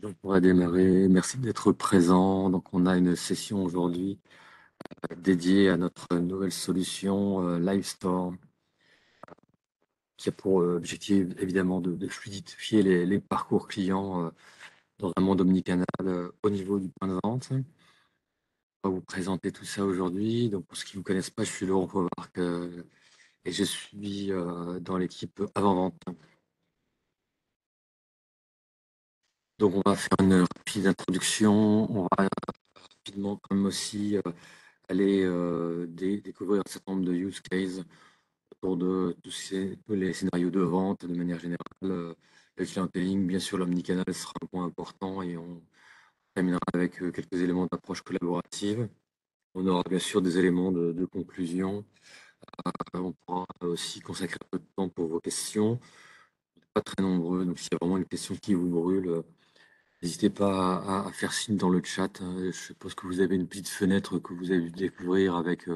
Donc, on va démarrer. Merci d'être présent. Donc, on a une session aujourd'hui dédiée à notre nouvelle solution Livestore, qui a pour objectif évidemment de fluidifier les parcours clients dans un monde omnicanal au niveau du point de vente. On va vous présenter tout ça aujourd'hui. Donc, pour ceux qui ne me connaissent pas, je suis Laurent Povarc et je suis dans l'équipe avant-vente. Donc, on va faire une rapide introduction. On va rapidement, comme aussi, aller découvrir un certain nombre de use cases autour de tous les scénarios de vente de manière générale. Le clienteling, bien sûr, l'omnicanal sera un point important et on terminera avec quelques éléments d'approche collaborative. On aura bien sûr des éléments de conclusion. On pourra aussi consacrer un peu de temps pour vos questions. Pas très nombreux, donc s'il y a vraiment une question qui vous brûle, n'hésitez pas à faire signe dans le chat. Je suppose que vous avez une petite fenêtre que vous avez dû découvrir avec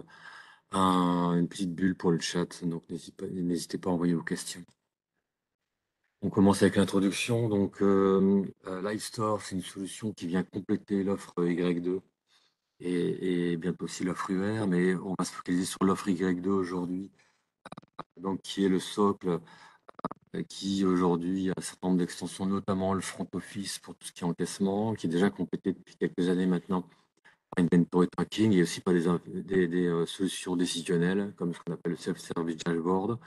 une petite bulle pour le chat, donc n'hésitez pas à envoyer vos questions. On commence avec l'introduction. Donc, Livestore, c'est une solution qui vient compléter l'offre Y2 et bientôt aussi l'offre UR, mais on va se focaliser sur l'offre Y2 aujourd'hui, donc qui est le socle qui aujourd'hui a un certain nombre d'extensions, notamment le front office pour tout ce qui est encaissement, qui est déjà complété depuis quelques années maintenant par inventory tracking et aussi par des solutions décisionnelles, comme ce qu'on appelle le self-service dashboard.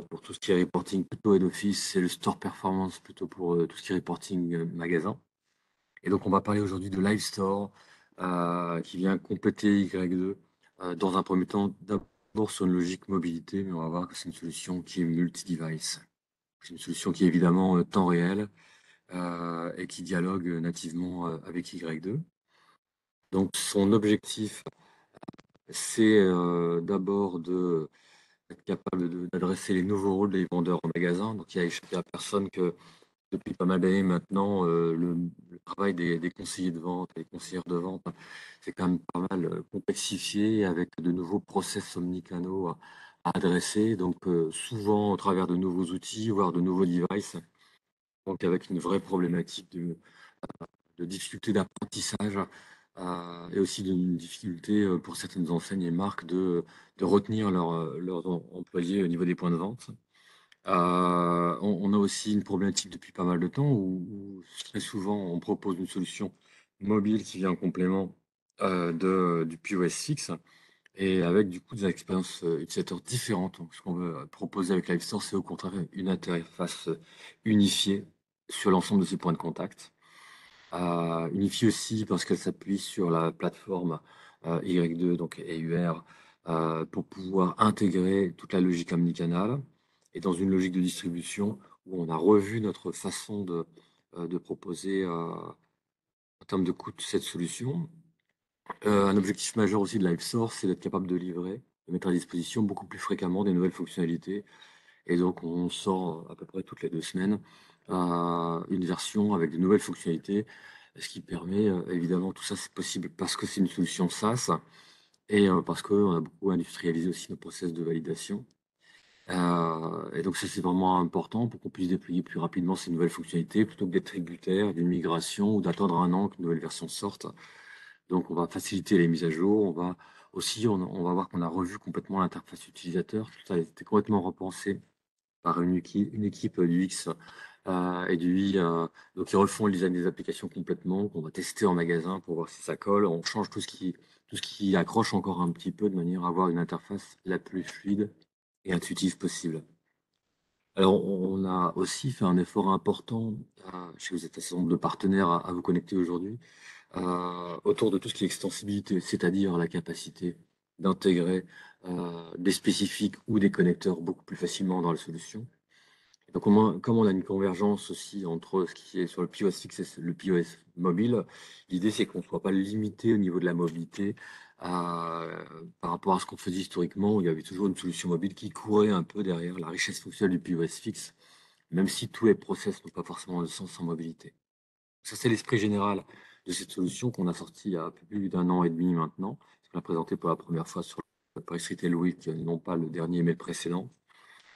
Pour tout ce qui est reporting plutôt head office, c'est le store performance plutôt pour tout ce qui est reporting magasin. Et donc on va parler aujourd'hui de Livestore qui vient compléter Y2 dans un premier temps d'abord sur une logique mobilité, mais on va voir que c'est une solution qui est multi-device. C'est une solution qui est évidemment temps réel et qui dialogue nativement avec Y2. Donc son objectif, c'est d'abord de être capable d'adresser les nouveaux rôles des vendeurs en magasin. Donc il a échappé à personne que depuis pas mal d'années maintenant, le travail des conseillers de vente et des conseillères de vente, c'est quand même pas mal complexifié avec de nouveaux process omnicanaux à adresser. Donc souvent au travers de nouveaux outils, voire de nouveaux devices. Donc avec une vraie problématique de difficulté d'apprentissage et aussi d'une difficulté pour certaines enseignes et marques de retenir leurs employés au niveau des points de vente. On a aussi une problématique depuis pas mal de temps où très souvent on propose une solution mobile qui vient en complément du POS fixe et avec du coup des expériences utilisateurs différentes. Donc, ce qu'on veut proposer avec Livestore, c'est au contraire une interface unifiée sur l'ensemble de ces points de contact. Unifiée aussi parce qu'elle s'appuie sur la plateforme Y2 donc EUR pour pouvoir intégrer toute la logique omnicanal et dans une logique de distribution où on a revu notre façon de proposer en termes de coût cette solution. Un objectif majeur aussi de LiveSource, c'est d'être capable de livrer, de mettre à disposition beaucoup plus fréquemment des nouvelles fonctionnalités. Et donc, on sort à peu près toutes les 2 semaines une version avec de nouvelles fonctionnalités, ce qui permet, évidemment, tout ça, c'est possible parce que c'est une solution SaaS et parce qu'on a beaucoup industrialisé aussi nos process de validation. Et donc, ça, c'est vraiment important pour qu'on puisse déployer plus rapidement ces nouvelles fonctionnalités plutôt que d'être tributaire d'une migration ou d'attendre un an qu'une nouvelle version sorte. Donc, on va faciliter les mises à jour. On va aussi, on va voir qu'on a revu complètement l'interface utilisateur. Tout ça a été complètement repensé par une équipe du X et du Y. Donc, ils refont le design des applications complètement, qu'on va tester en magasin pour voir si ça colle. On change tout ce qui accroche encore un petit peu de manière à avoir une interface la plus fluide et intuitive possible. Alors, on a aussi fait un effort important, chez vous êtes un certain nombre de partenaires à vous connecter aujourd'hui, autour de tout ce qui est extensibilité, c'est-à-dire la capacité d'intégrer des spécifiques ou des connecteurs beaucoup plus facilement dans la solution. Donc, comme on a une convergence aussi entre ce qui est sur le POS fixe et le POS mobile, l'idée c'est qu'on ne soit pas limité au niveau de la mobilité par rapport à ce qu'on faisait historiquement, où il y avait toujours une solution mobile qui courait un peu derrière la richesse fonctionnelle du POS fixe, même si tous les process n'ont pas forcément de sens en mobilité. Ça, c'est l'esprit général de cette solution qu'on a sortie il y a un peu plus d'un an et demi maintenant, qu'on a présenté pour la première fois sur le Paris Retail Week, non pas le dernier mais le précédent.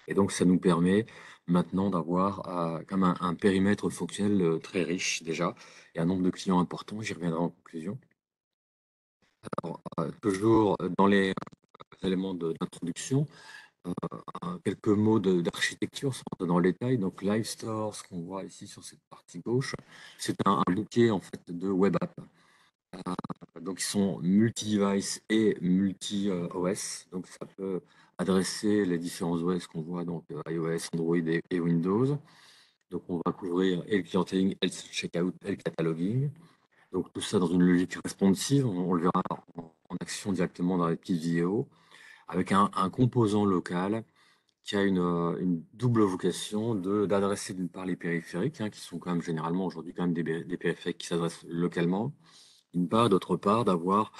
Et donc, ça nous permet maintenant d'avoir comme un périmètre fonctionnel très riche déjà et un nombre de clients important. J'y reviendrai en conclusion. Alors, toujours dans les éléments d'introduction, quelques mots d'architecture sans rentrer dans le détail. Donc, Livestore, ce qu'on voit ici sur cette partie gauche, c'est un bouquet en fait de web apps. Donc, ils sont multi-device et multi-OS. Donc, ça peut adresser les différents OS qu'on voit, donc iOS, Android et Windows. Donc, on va couvrir et le clienteling, et le checkout, et le cataloguing. Donc, tout ça dans une logique responsive. On le verra en action directement dans les petites vidéos, avec un composant local qui a une double vocation d'adresser d'une part les périphériques, qui sont quand même généralement aujourd'hui quand même des périphériques qui s'adressent localement, d'une part, d'autre part, d'avoir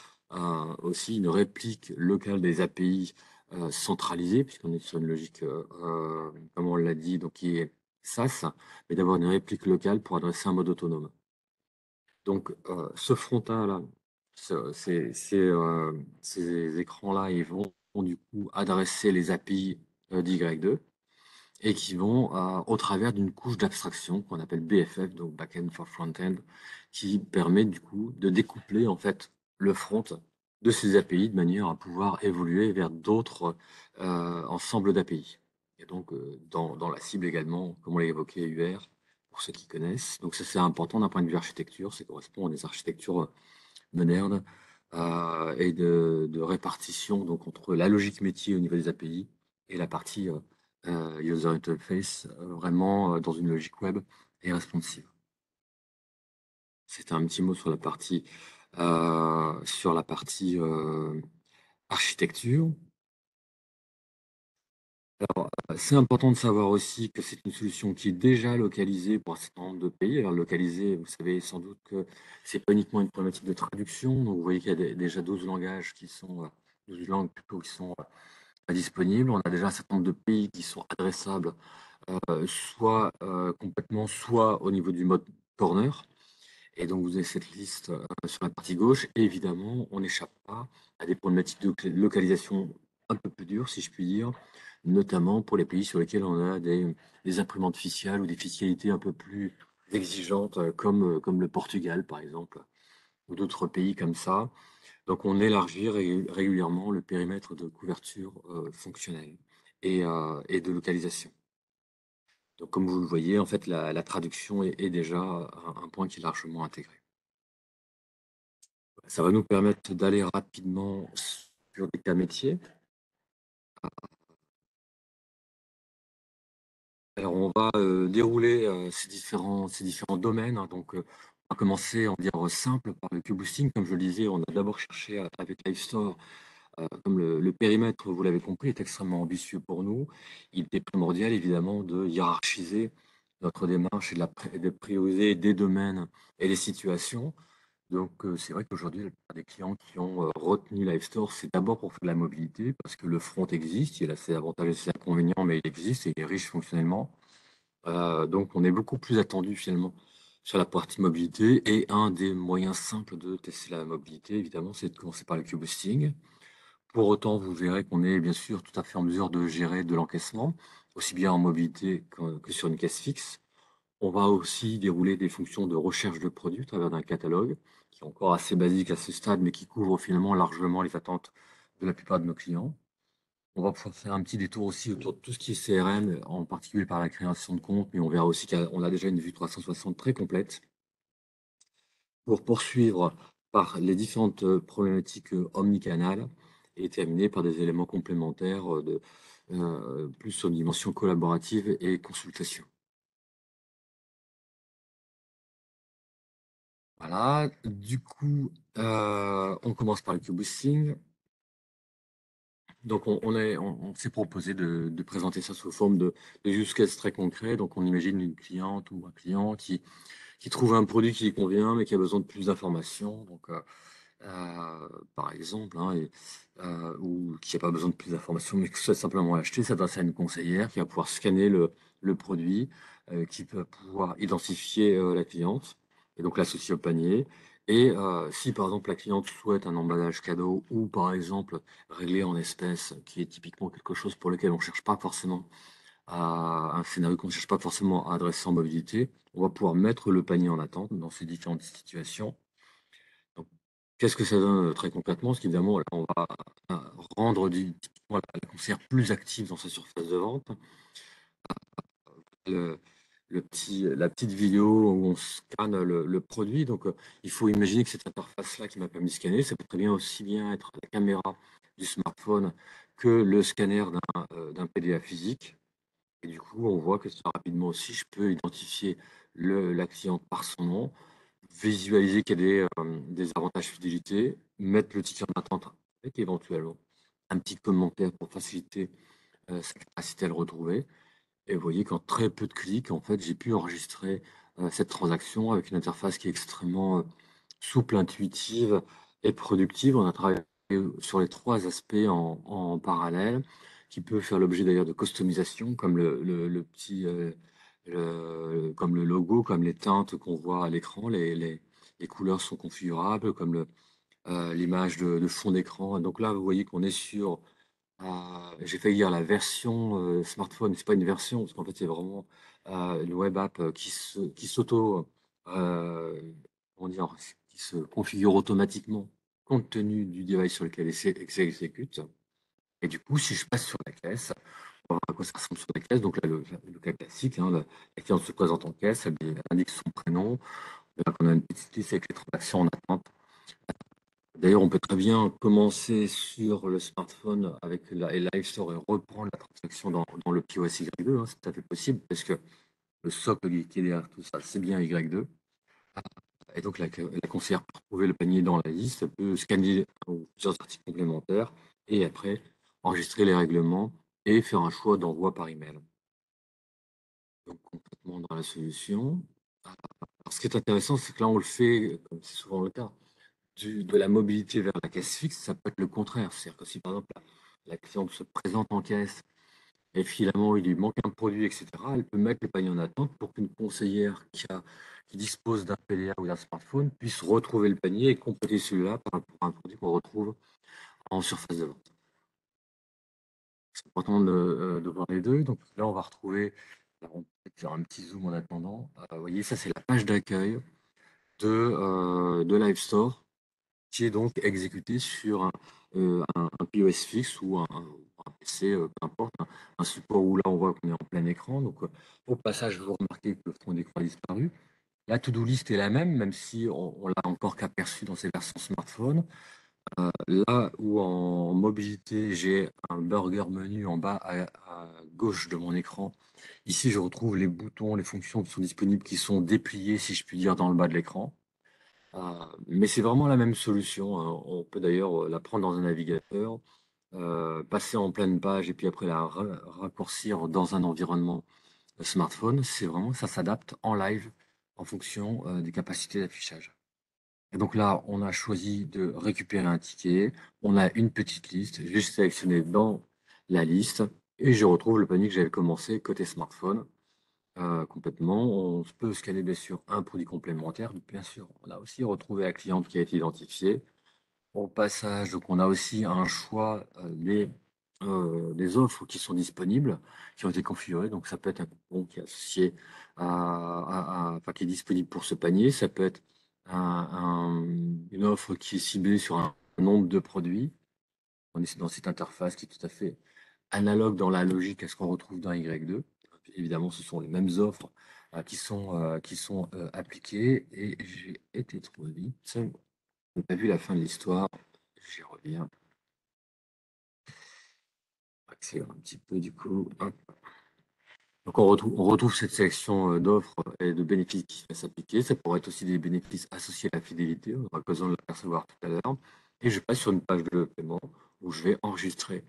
aussi une réplique locale des API centralisée, puisqu'on est sur une logique, comme on l'a dit, donc qui est SaaS, mais d'avoir une réplique locale pour adresser un mode autonome. Donc, ce front-là, ces écrans-là, ils vont du coup adresser les API d'Y2 et qui vont au travers d'une couche d'abstraction qu'on appelle BFF, donc Backend for Frontend, qui permet du coup de découpler en fait le front de ces API de manière à pouvoir évoluer vers d'autres ensembles d'API. Et donc dans la cible également, comme on l'a évoqué, UR, pour ceux qui connaissent. Donc ça c'est important d'un point de vue architecture, ça correspond à des architectures modernes et de répartition donc entre la logique métier au niveau des API et la partie user interface, vraiment dans une logique web et responsive. C'était un petit mot sur la partie architecture. Alors, c'est important de savoir aussi que c'est une solution qui est déjà localisée pour un certain nombre de pays. Alors, localisée, vous savez sans doute que c'est pas uniquement une problématique de traduction. Donc, vous voyez qu'il y a déjà 12 langages qui sont, 12 langues plutôt qui sont disponibles. On a déjà un certain nombre de pays qui sont adressables soit complètement, soit au niveau du mode corner. Et donc, vous avez cette liste sur la partie gauche. Et évidemment, on n'échappe pas à des problématiques de localisation un peu plus dures, si je puis dire, notamment pour les pays sur lesquels on a des imprimantes fiscales ou des fiscalités un peu plus exigeantes, comme le Portugal, par exemple, ou d'autres pays comme ça. Donc, on élargit régulièrement le périmètre de couverture fonctionnelle et de localisation. Donc, comme vous le voyez, en fait, la traduction est déjà un point qui est largement intégré. Ça va nous permettre d'aller rapidement sur des cas métiers. Alors, on va dérouler ces différents domaines. Donc, on va commencer, on va dire, simple par le Q-Boosting. Comme je le disais, on a d'abord cherché avec Livestore, comme le périmètre, vous l'avez compris, est extrêmement ambitieux pour nous. Il était primordial, évidemment, de hiérarchiser notre démarche et de prioriser des domaines et des situations. Donc, c'est vrai qu'aujourd'hui, la plupart des clients qui ont retenu Livestore, c'est d'abord pour faire de la mobilité, parce que le front existe, il a ses avantages et ses inconvénients, mais il existe et il est riche fonctionnellement. Donc, on est beaucoup plus attendu finalement sur la partie mobilité. Et un des moyens simples de tester la mobilité, évidemment, c'est de commencer par le Q-Boosting. Pour autant, vous verrez qu'on est bien sûr tout à fait en mesure de gérer de l'encaissement, aussi bien en mobilité que sur une caisse fixe. On va aussi dérouler des fonctions de recherche de produits à travers d'un catalogue, qui est encore assez basique à ce stade, mais qui couvre finalement largement les attentes de la plupart de nos clients. On va pouvoir faire un petit détour aussi autour de tout ce qui est CRM, en particulier par la création de comptes, mais on verra aussi qu'on a déjà une vue 360 très complète pour poursuivre par les différentes problématiques omnicanales et terminer par des éléments complémentaires plus sur une dimension collaborative et consultation. Voilà, du coup, on commence par le Q-Boosting. Donc, on s'est proposé de présenter ça sous forme de use case très concret. Donc, on imagine une cliente ou un client qui trouve un produit qui lui convient, mais qui a besoin de plus d'informations. Donc, par exemple, ou qui n'a pas besoin de plus d'informations, mais qui souhaite simplement acheter, s'adresse à une conseillère qui va pouvoir scanner le produit, qui peut pouvoir identifier la cliente et donc l'associer au panier. Et si par exemple la cliente souhaite un emballage cadeau ou par exemple régler en espèces, qui est typiquement quelque chose pour lequel on ne cherche pas forcément à un scénario qu'on ne cherche pas forcément à adresser en mobilité, on va pouvoir mettre le panier en attente dans ces différentes situations. Donc, qu'est-ce que ça donne très concrètement? Parce qu'évidemment, là, on va rendre typiquement la conseillère plus active dans sa surface de vente. Le, la petite vidéo où on scanne le produit. Donc, il faut imaginer que cette interface-là qui m'a permis de scanner, ça peut très bien aussi bien être la caméra du smartphone que le scanner d'un PDA physique. Et du coup, on voit que ça, rapidement aussi, je peux identifier la cliente par son nom, visualiser qu'il y a des avantages fidélité, mettre le ticket en attente avec éventuellement un petit commentaire pour faciliter sa capacité à le retrouver. Et vous voyez qu'en très peu de clics, en fait, j'ai pu enregistrer cette transaction avec une interface qui est extrêmement souple, intuitive et productive. On a travaillé sur les trois aspects en parallèle, qui peut faire l'objet d'ailleurs de customisation, comme le petit, comme le logo, comme les teintes qu'on voit à l'écran. Les couleurs sont configurables, comme l'image de fond d'écran. Donc là, vous voyez qu'on est sur j'ai failli dire la version smartphone, c'est pas une version, parce qu'en fait, c'est vraiment une web app qui s'auto, comment dire, qui se configure automatiquement compte tenu du device sur lequel elle s'exécute. Et du coup, si je passe sur la caisse, on va voir à quoi ça ressemble sur la caisse. Donc là, le cas classique, hein, la cliente se présente en caisse, elle indique son prénom, et là, on a une petite liste avec les transactions en attente. D'ailleurs, on peut très bien commencer sur le smartphone avec la Live Store et reprendre la transaction dans le POS Y2, hein, c'est tout à fait possible, parce que le socle qui est derrière tout ça, c'est bien Y2. Et donc, la conseillère peut trouver le panier dans la liste, elle peut scanner plusieurs articles complémentaires et après enregistrer les règlements et faire un choix d'envoi par email. Donc, complètement dans la solution. Alors, ce qui est intéressant, c'est que là, on le fait, comme c'est souvent le cas, de la mobilité vers la caisse fixe, ça peut être le contraire. C'est-à-dire que si par exemple la cliente se présente en caisse et finalement il lui manque un produit, etc., elle peut mettre le panier en attente pour qu'une conseillère qui dispose d'un PDA ou d'un smartphone puisse retrouver le panier et compléter celui-là par un produit qu'on retrouve en surface de vente. C'est important de voir les deux. Donc là, on va retrouver, alors, on peut faire un petit zoom en attendant. Vous voyez, ça c'est la page d'accueil de Live Store, qui est donc exécuté sur un POS fixe ou un PC, peu importe, un support où là on voit qu'on est en plein écran. Donc au passage, vous remarquez que le fond d'écran a disparu. La to-do list est la même, même si on l'a encore qu'aperçu dans ces versions smartphone. Là où en mobilité, j'ai un burger menu en bas à gauche de mon écran. Ici, je retrouve les boutons, les fonctions qui sont disponibles, qui sont dépliées, si je puis dire, dans le bas de l'écran. Mais c'est vraiment la même solution, hein. On peut d'ailleurs la prendre dans un navigateur, passer en pleine page et puis après la raccourcir dans un environnement smartphone. C'est vraiment, ça s'adapte en live en fonction des capacités d'affichage. Et donc là, on a choisi de récupérer un ticket. On a une petite liste. Je vais sélectionner dans la liste et je retrouve le panier que j'avais commencé côté smartphone. Complètement. On peut scanner bien sûr un produit complémentaire. Bien sûr, on a aussi retrouvé la cliente qui a été identifiée. Au passage, donc on a aussi un choix des offres qui sont disponibles, qui ont été configurées. Donc ça peut être un coupon qui est associé enfin, qui est disponible pour ce panier. Ça peut être une offre qui est ciblée sur un nombre de produits. On est dans cette interface qui est tout à fait analogue dans la logique à ce qu'on retrouve dans Y2. Évidemment, ce sont les mêmes offres qui sont appliquées et j'ai été trop vite. Je n'ai pas vu la fin de l'histoire. J'y reviens. Accélérer un petit peu du coup. Hop. Donc on retrouve cette sélection d'offres et de bénéfices qui va s'appliquer. Ça pourrait être aussi des bénéfices associés à la fidélité. On aura l'occasion de l'apercevoir tout à l'heure. Et je passe sur une page de paiement où je vais enregistrer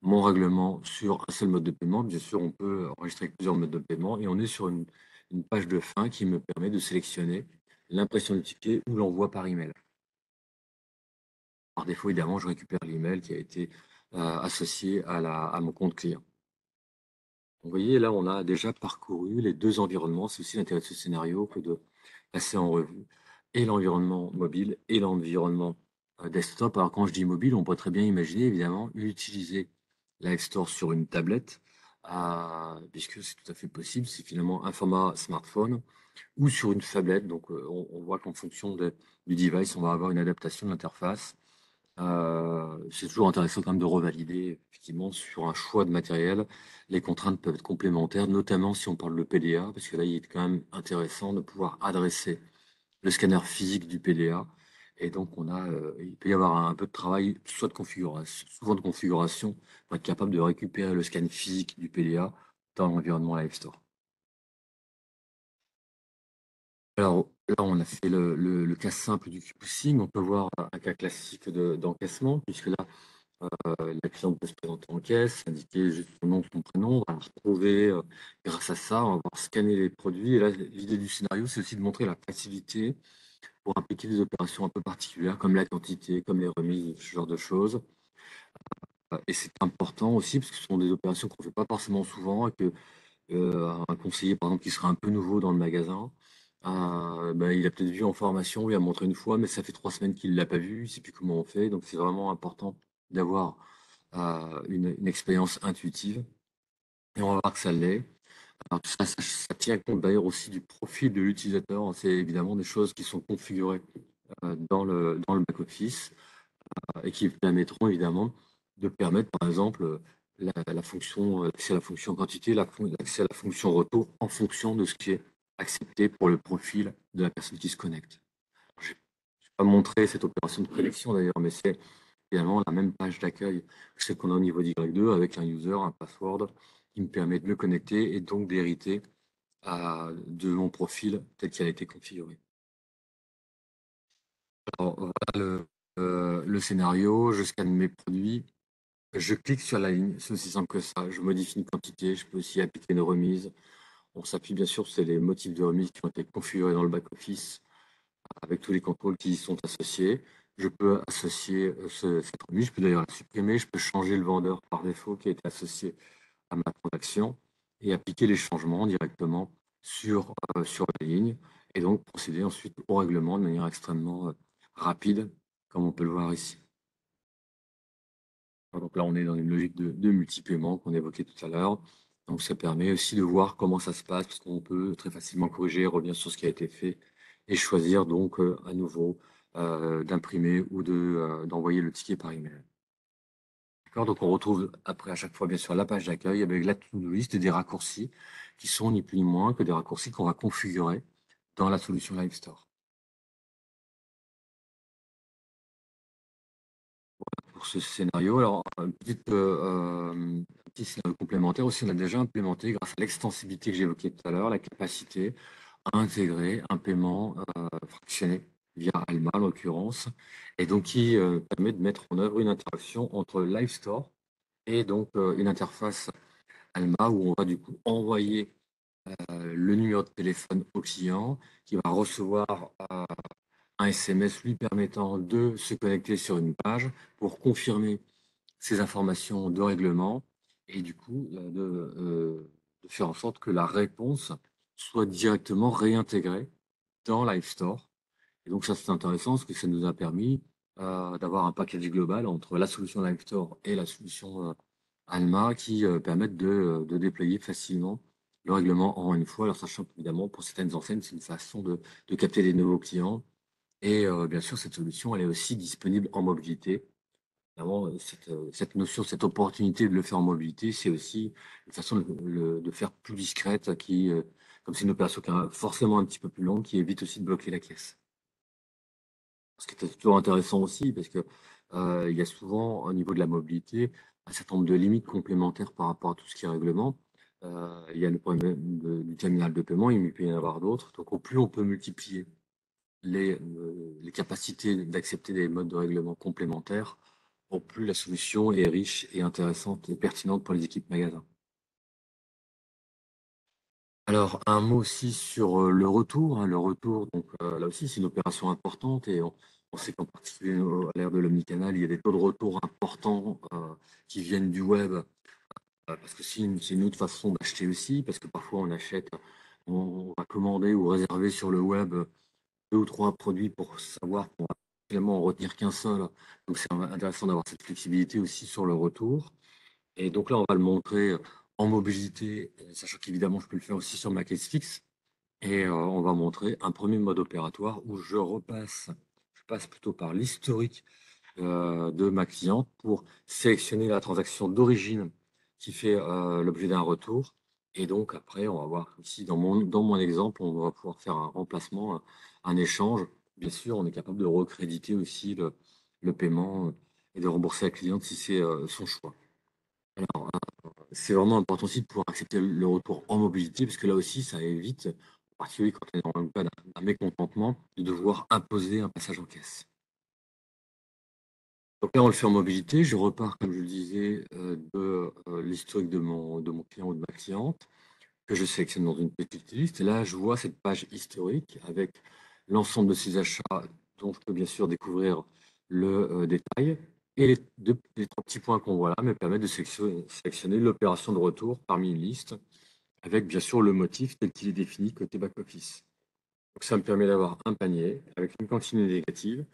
mon règlement sur un seul mode de paiement. Bien sûr, on peut enregistrer plusieurs modes de paiement et on est sur une page de fin qui me permet de sélectionner l'impression du ticket ou l'envoi par email. Par défaut, évidemment, je récupère l'email qui a été associé à mon compte client. Vous voyez, là, on a déjà parcouru les deux environnements. C'est aussi l'intérêt de ce scénario que de passer en revue et l'environnement mobile et l'environnement desktop. Alors, quand je dis mobile, on peut très bien imaginer, évidemment, utiliser Live Store sur une tablette puisque c'est tout à fait possible. C'est finalement un format smartphone ou sur une tablette. Donc, on voit qu'en fonction du device, on va avoir une adaptation de l'interface. C'est toujours intéressant quand même de revalider, effectivement, sur un choix de matériel. Les contraintes peuvent être complémentaires, notamment si on parle de PDA, parce que là, il est quand même intéressant de pouvoir adresser le scanner physique du PDA. Et donc, il peut y avoir un peu de travail, soit de configuration, souvent de configuration, pour être capable de récupérer le scan physique du PDA dans l'environnement Live Store. Alors là, on a fait le cas simple du Q-Pushing. On peut voir un cas classique d'encaissement, puisque là, la cliente peut se présenter en caisse, indiquer juste son nom, son prénom, on va retrouver, grâce à ça, on va pouvoir scanner les produits. Et là, l'idée du scénario, c'est aussi de montrer la facilité pour impliquer des opérations un peu particulières, comme la quantité, comme les remises, ce genre de choses. Et c'est important aussi, parce que ce sont des opérations qu'on ne fait pas forcément souvent, et que un conseiller, par exemple, qui serait un peu nouveau dans le magasin, ben, il a peut-être vu en formation, il a montré une fois, mais ça fait 3 semaines qu'il ne l'a pas vu, il ne sait plus comment on fait. Donc, c'est vraiment important d'avoir une expérience intuitive. Et on va voir que ça l'est. Alors, tout ça, ça tient compte d'ailleurs aussi du profil de l'utilisateur. C'est évidemment des choses qui sont configurées dans le back-office et qui permettront évidemment de permettre, par exemple, la fonction, l'accès à la fonction quantité, l'accès à la fonction retour en fonction de ce qui est accepté pour le profil de la personne qui se connecte. Je n'ai pas montré cette opération de connexion d'ailleurs, mais c'est finalement la même page d'accueil que celle qu'on a au niveau d'Y2 avec un user, un password qui me permet de me connecter et donc d'hériter de mon profil tel qu'il a été configuré. Alors, voilà le scénario, je scanne mes produits. Je clique sur la ligne, c'est aussi simple que ça. Je modifie une quantité, je peux aussi appliquer une remise. On s'appuie bien sûr sur les motifs de remise qui ont été configurés dans le back-office avec tous les contrôles qui y sont associés. Je peux associer cette remise, je peux d'ailleurs la supprimer, je peux changer le vendeur par défaut qui a été associé à ma transaction et appliquer les changements directement sur la ligne et donc procéder ensuite au règlement de manière extrêmement rapide, comme on peut le voir ici. Donc là, on est dans une logique de multi-paiement qu'on évoquait tout à l'heure. Donc ça permet aussi de voir comment ça se passe, parce qu'on peut très facilement corriger, revenir sur ce qui a été fait et choisir donc à nouveau d'imprimer ou d'envoyer le ticket par email. D'accord, donc on retrouve après à chaque fois bien sûr la page d'accueil avec la to-do list et des raccourcis qui sont ni plus ni moins que des raccourcis qu'on va configurer dans la solution Live Store. Pour ce scénario. Alors, petit scénario complémentaire aussi, on a déjà implémenté, grâce à l'extensibilité que j'évoquais tout à l'heure, la capacité à intégrer un paiement fractionné via Alma, en l'occurrence, et donc qui permet de mettre en œuvre une interaction entre Live Store et donc une interface Alma où on va du coup envoyer le numéro de téléphone au client qui va recevoir un SMS lui permettant de se connecter sur une page pour confirmer ces informations de règlement et du coup de faire en sorte que la réponse soit directement réintégrée dans Live Store. Et donc ça c'est intéressant parce que ça nous a permis d'avoir un package global entre la solution Live Store et la solution Alma qui permettent de déployer facilement le règlement en une fois, alors sachant qu'évidemment pour certaines enseignes c'est une façon de capter des nouveaux clients et bien sûr cette solution elle est aussi disponible en mobilité. Vraiment, cette notion, cette opportunité de le faire en mobilité, c'est aussi une façon de faire plus discrète, comme c'est une opération qui est forcément un petit peu plus longue, qui évite aussi de bloquer la caisse. Ce qui est toujours intéressant aussi, parce que il y a souvent, au niveau de la mobilité, un certain nombre de limites complémentaires par rapport à tout ce qui est règlement. Il y a le problème du terminal de paiement, il peut y en avoir d'autres. Donc, au plus on peut multiplier les capacités d'accepter des modes de règlement complémentaires, au plus la solution est riche et intéressante et pertinente pour les équipes magasins. Alors, un mot aussi sur le retour, hein. Le retour, donc là aussi, c'est une opération importante et on sait qu'en particulier à l'ère de l'omnicanal, il y a des taux de retour importants qui viennent du web parce que c'est une autre façon d'acheter aussi, parce que parfois on achète, on va commander ou réserver sur le web deux ou trois produits pour savoir qu'on va finalement en retenir qu'un seul. Donc c'est intéressant d'avoir cette flexibilité aussi sur le retour. Et donc là, on va le montrer en mobilité, sachant qu'évidemment, je peux le faire aussi sur ma caisse fixe. Et on va montrer un premier mode opératoire où je passe plutôt par l'historique de ma cliente pour sélectionner la transaction d'origine qui fait l'objet d'un retour. Et donc après, on va voir ici dans mon exemple, on va pouvoir faire un remplacement, un échange. Bien sûr, on est capable de recréditer aussi le paiement et de rembourser la cliente si c'est son choix. Alors, c'est vraiment important aussi de pouvoir accepter le retour en mobilité, parce que là aussi, ça évite, en particulier quand on est dans le cas d'un mécontentement, de devoir imposer un passage en caisse. Donc là, on le fait en mobilité. Je repars, comme je le disais, de l'historique de mon client ou de ma cliente, que je sélectionne dans une petite liste. Et là, je vois cette page historique avec l'ensemble de ces achats dont je peux bien sûr découvrir le détail. Et les trois petits points qu'on voit là me permettent de sélectionner l'opération de retour parmi une liste, avec bien sûr le motif tel qu'il est défini côté back-office. Donc ça me permet d'avoir un panier avec une quantité négative.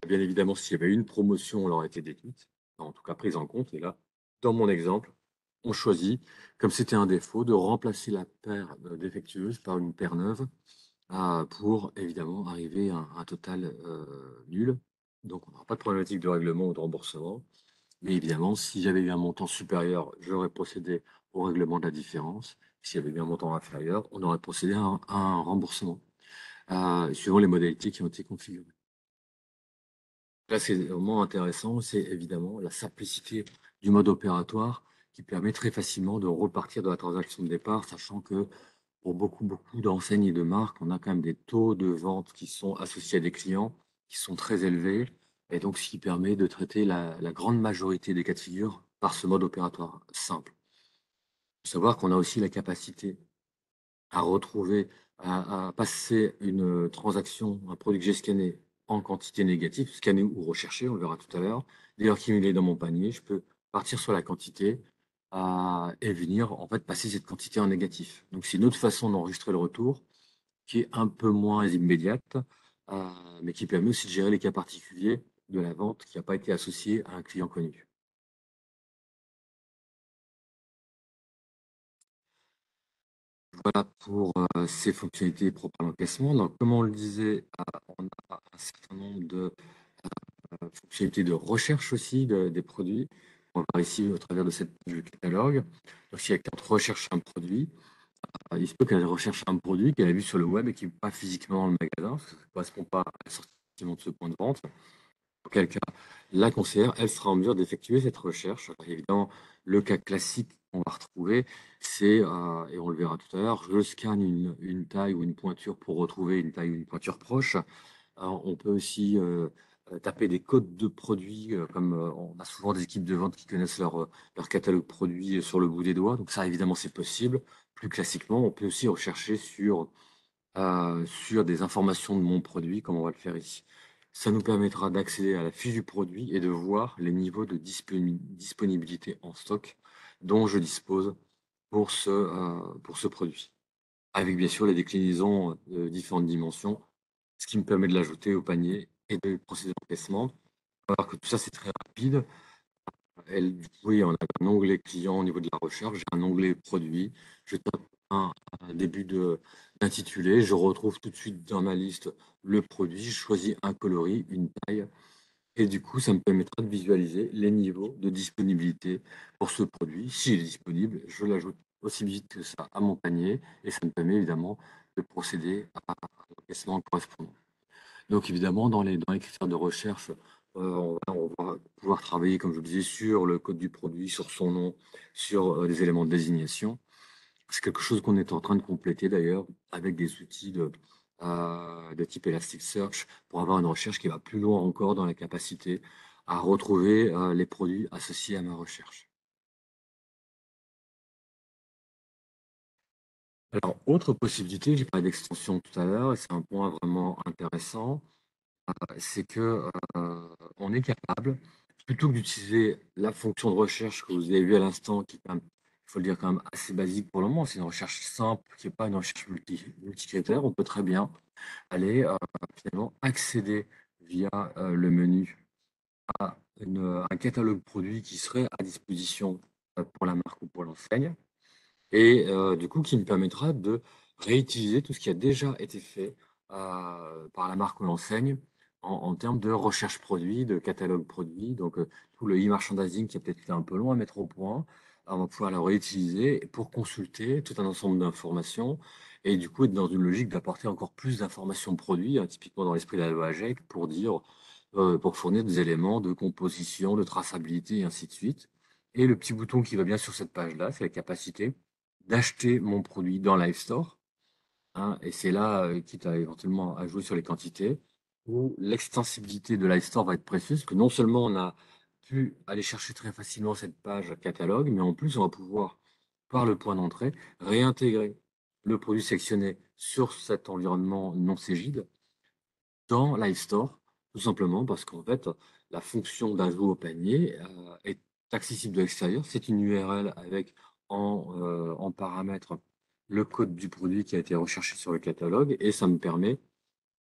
Bien évidemment, s'il y avait une promotion, elle aurait été déduite, en tout cas prise en compte. Et là, dans mon exemple, on choisit, comme c'était un défaut, de remplacer la paire défectueuse par une paire neuve pour évidemment arriver à un total nul. Donc on n'aura pas de problématique de règlement ou de remboursement. Mais évidemment, si j'avais eu un montant supérieur, j'aurais procédé au règlement de la différence. S'il y avait eu un montant inférieur, on aurait procédé à un remboursement, suivant les modalités qui ont été configurées. Là, c'est vraiment intéressant, c'est évidemment la simplicité du mode opératoire qui permet très facilement de repartir de la transaction de départ, sachant que pour beaucoup d'enseignes et de marques, on a quand même des taux de vente qui sont associés à des clients qui sont très élevés, et donc ce qui permet de traiter la grande majorité des cas de figure par ce mode opératoire simple. Il faut savoir qu'on a aussi la capacité à retrouver, à passer une transaction, un produit que j'ai scanné en quantité négative, scanné ou recherché, on le verra tout à l'heure. Dès lors qu'il est dans mon panier, je peux partir sur la quantité et venir en fait passer cette quantité en négatif. Donc c'est une autre façon d'enregistrer le retour qui est un peu moins immédiate, mais qui permet aussi de gérer les cas particuliers de la vente qui n'a pas été associée à un client connu. Voilà pour ces fonctionnalités propres à l'encaissement. Donc, comme on le disait, on a un certain nombre de fonctionnalités de recherche aussi des produits. On va voir ici au travers de cette page du catalogue. Donc, si la cliente recherche un produit, il se peut qu'elle recherche un produit qu'elle a vu sur le web et qui n'est pas physiquement dans le magasin, parce que ça ne correspond pas à l'assortiment de ce point de vente. Auquel cas, la conseillère, elle sera en mesure d'effectuer cette recherche. Alors, évidemment, le cas classique qu'on va retrouver, c'est, et on le verra tout à l'heure, je scanne une taille ou une pointure pour retrouver une taille ou une pointure proche. Alors, on peut aussi taper des codes de produits, comme on a souvent des équipes de vente qui connaissent leur catalogue produits sur le bout des doigts. Donc ça, évidemment, c'est possible. Plus classiquement, on peut aussi rechercher sur des informations de mon produit, comme on va le faire ici. Ça nous permettra d'accéder à la fiche du produit et de voir les niveaux de disponibilité en stock dont je dispose pour ce produit. Avec bien sûr les déclinaisons de différentes dimensions, ce qui me permet de l'ajouter au panier et de procéder à l'encaissement. Alors que tout ça, c'est très rapide. Oui, on a un onglet client au niveau de la recherche, j'ai un onglet produit. Je tape un début d'intitulé, je retrouve tout de suite dans ma liste le produit, je choisis un coloris, une taille, et du coup, ça me permettra de visualiser les niveaux de disponibilité pour ce produit. S'il est disponible, je l'ajoute aussi vite que ça à mon panier, et ça me permet évidemment de procéder à l'encaissement correspondant. Donc évidemment, dans les critères de recherche, on va pouvoir travailler, comme je vous disais, sur le code du produit, sur son nom, sur les éléments de désignation. C'est quelque chose qu'on est en train de compléter d'ailleurs avec des outils de type Elasticsearch pour avoir une recherche qui va plus loin encore dans la capacité à retrouver les produits associés à ma recherche. Alors, autre possibilité, j'ai parlé d'extension tout à l'heure, et c'est un point vraiment intéressant. C'est que, on est capable, plutôt que d'utiliser la fonction de recherche que vous avez vue à l'instant, qui est quand même, il faut le dire, quand même assez basique pour le moment, c'est une recherche simple, qui n'est pas une recherche multicritère. On peut très bien aller, finalement accéder via, le menu à un catalogue produit qui serait à disposition, pour la marque ou pour l'enseigne. et du coup, qui me permettra de réutiliser tout ce qui a déjà été fait par la marque ou l'enseigne en termes de recherche produit, de catalogue produit. Donc, tout le e-merchandising qui a peut-être été un peu long à mettre au point, on va pouvoir le réutiliser pour consulter tout un ensemble d'informations et du coup être dans une logique d'apporter encore plus d'informations produits, hein, typiquement dans l'esprit de la loi AGEC, pour dire, pour fournir des éléments de composition, de traçabilité et ainsi de suite. Et le petit bouton qui va bien sur cette page-là, c'est la capacité d'acheter mon produit dans Live Store, hein, et c'est là, quitte à éventuellement à jouer sur les quantités, où l'extensibilité de Live Store va être précieuse, parce que non seulement on a pu aller chercher très facilement cette page catalogue, mais en plus on va pouvoir, par le point d'entrée, réintégrer le produit sélectionné sur cet environnement non Cégide dans Live Store, tout simplement parce qu'en fait, la fonction d'ajout au panier est accessible de l'extérieur. C'est une URL avec en paramètre le code du produit qui a été recherché sur le catalogue et ça me permet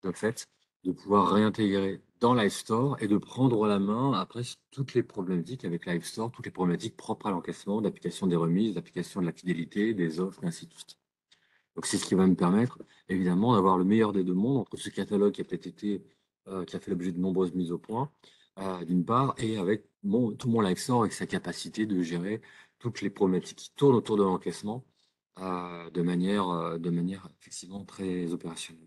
de fait de pouvoir réintégrer dans Live Store et de prendre la main après sur toutes les problématiques avec Live Store, toutes les problématiques propres à l'encaissement, d'application des remises, d'application de la fidélité, des offres, et ainsi de suite. Donc, c'est ce qui va me permettre, évidemment, d'avoir le meilleur des deux mondes entre ce catalogue qui a peut-être été, qui a fait l'objet de nombreuses mises au point, d'une part, et avec tout mon live store avec sa capacité de gérer toutes les problématiques qui tournent autour de l'encaissement, de manière effectivement très opérationnelle.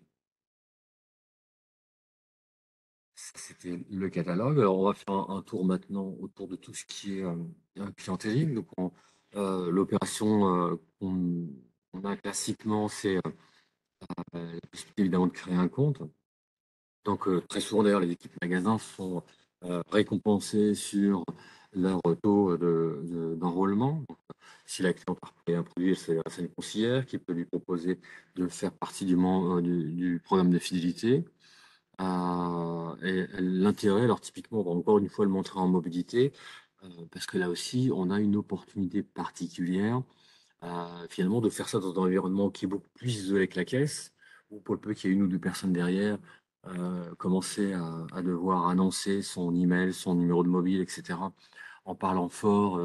Ça, c'était le catalogue. Alors, on va faire un tour maintenant autour de tout ce qui est clientélisme. Donc, l'opération qu'on a classiquement, c'est la possibilité évidemment de créer un compte. Donc, très souvent d'ailleurs, les équipes magasins sont récompensées sur leur taux d'enrôlement. Donc, si la cliente a repéré un produit, c'est une conseillère qui peut lui proposer de faire partie du programme de fidélité. Et l'intérêt, alors typiquement, on va encore une fois le montrer en mobilité, parce que là aussi, on a une opportunité particulière finalement, de faire ça dans un environnement qui est beaucoup plus isolé que la caisse, où pour le peu qu'il y ait une ou deux personnes derrière, commencer à devoir annoncer son email, son numéro de mobile, etc., en parlant fort,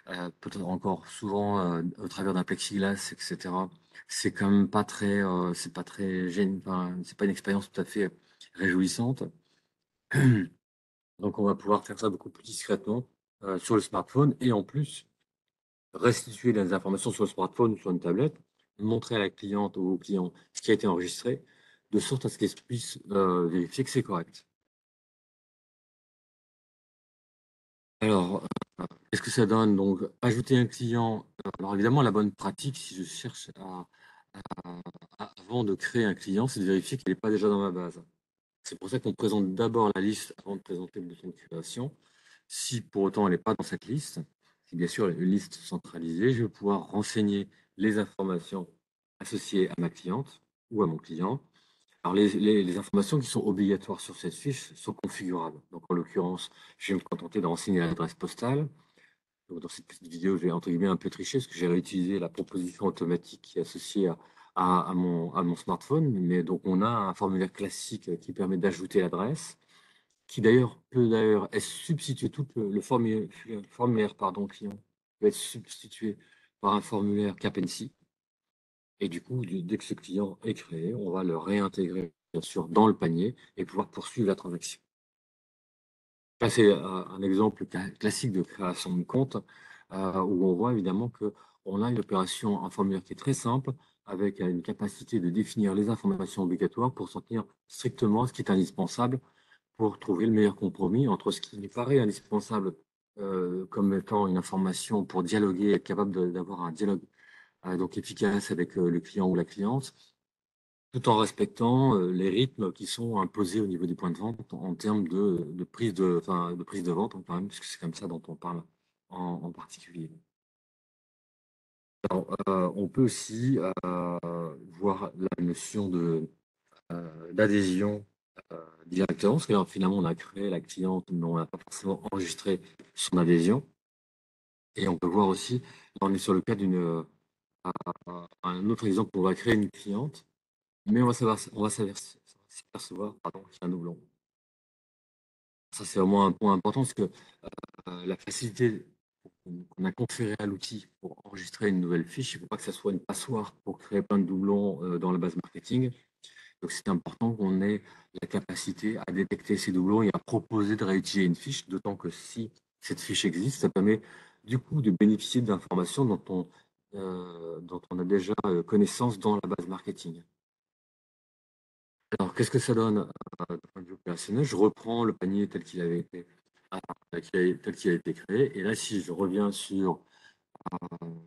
peut-être encore souvent au travers d'un plexiglas, etc. C'est quand même pas très, c'est pas très enfin, c'est pas une expérience tout à fait réjouissante. Donc, on va pouvoir faire ça beaucoup plus discrètement sur le smartphone et en plus restituer les informations sur le smartphone ou sur une tablette, montrer à la cliente ou au client ce qui a été enregistré, de sorte à ce qu'elle puisse vérifier que c'est correct. Alors, qu'est-ce que ça donne? Donc, ajouter un client. Alors, évidemment, la bonne pratique, si je cherche avant de créer un client, c'est de vérifier qu'il n'est pas déjà dans ma base. C'est pour ça qu'on présente d'abord la liste avant de présenter le bouton de création. Si pour autant elle n'est pas dans cette liste, c'est bien sûr une liste centralisée, je vais pouvoir renseigner les informations associées à ma cliente ou à mon client. Alors les informations qui sont obligatoires sur cette fiche sont configurables. Donc en l'occurrence, je vais me contenter de renseigner l'adresse postale. Donc dans cette petite vidéo, je vais entre guillemets un peu tricher parce que j'ai réutilisé la proposition automatique qui est associée à mon smartphone. Mais donc on a un formulaire classique qui permet d'ajouter l'adresse qui d'ailleurs peut d'ailleurs être substitué, tout le formulaire pardon, client peut être substitué par un formulaire Capency. Et du coup, dès que ce client est créé, on va le réintégrer bien sûr dans le panier et pouvoir poursuivre la transaction. Ça, c'est un exemple classique de création de compte où on voit évidemment qu'on a une opération, un formulaire qui est très simple avec une capacité de définir les informations obligatoires pour s'en tenir strictement à ce qui est indispensable pour trouver le meilleur compromis entre ce qui nous paraît indispensable comme étant une information pour dialoguer, être capable d'avoir un dialogue donc efficace avec le client ou la cliente, tout en respectant les rythmes qui sont imposés au niveau des points de vente en termes enfin, de prise de vente, hein, quand même, puisque c'est comme ça dont on parle en particulier. Alors, on peut aussi voir la notion d'adhésion directement, parce que là, finalement, on a créé la cliente, mais on n'a pas forcément enregistré son adhésion. Et on peut voir aussi, là, on est sur le cas un autre exemple, on va créer une cliente, mais on va s'apercevoir, pardon, qu'il y a un doublon. Ça, c'est vraiment un point important, parce que la facilité qu'on a conféré à l'outil pour enregistrer une nouvelle fiche. Il ne faut pas que ça soit une passoire pour créer plein de doublons dans la base marketing. Donc, c'est important qu'on ait la capacité à détecter ces doublons et à proposer de réutiliser une fiche, d'autant que si cette fiche existe, ça permet du coup de bénéficier d'informations dont on a déjà connaissance dans la base marketing. Alors, qu'est-ce que ça donne d'un point de vue opérationnel? Je reprends le panier tel qu'il avait été, tel qu'il a été créé. Et là, si je reviens sur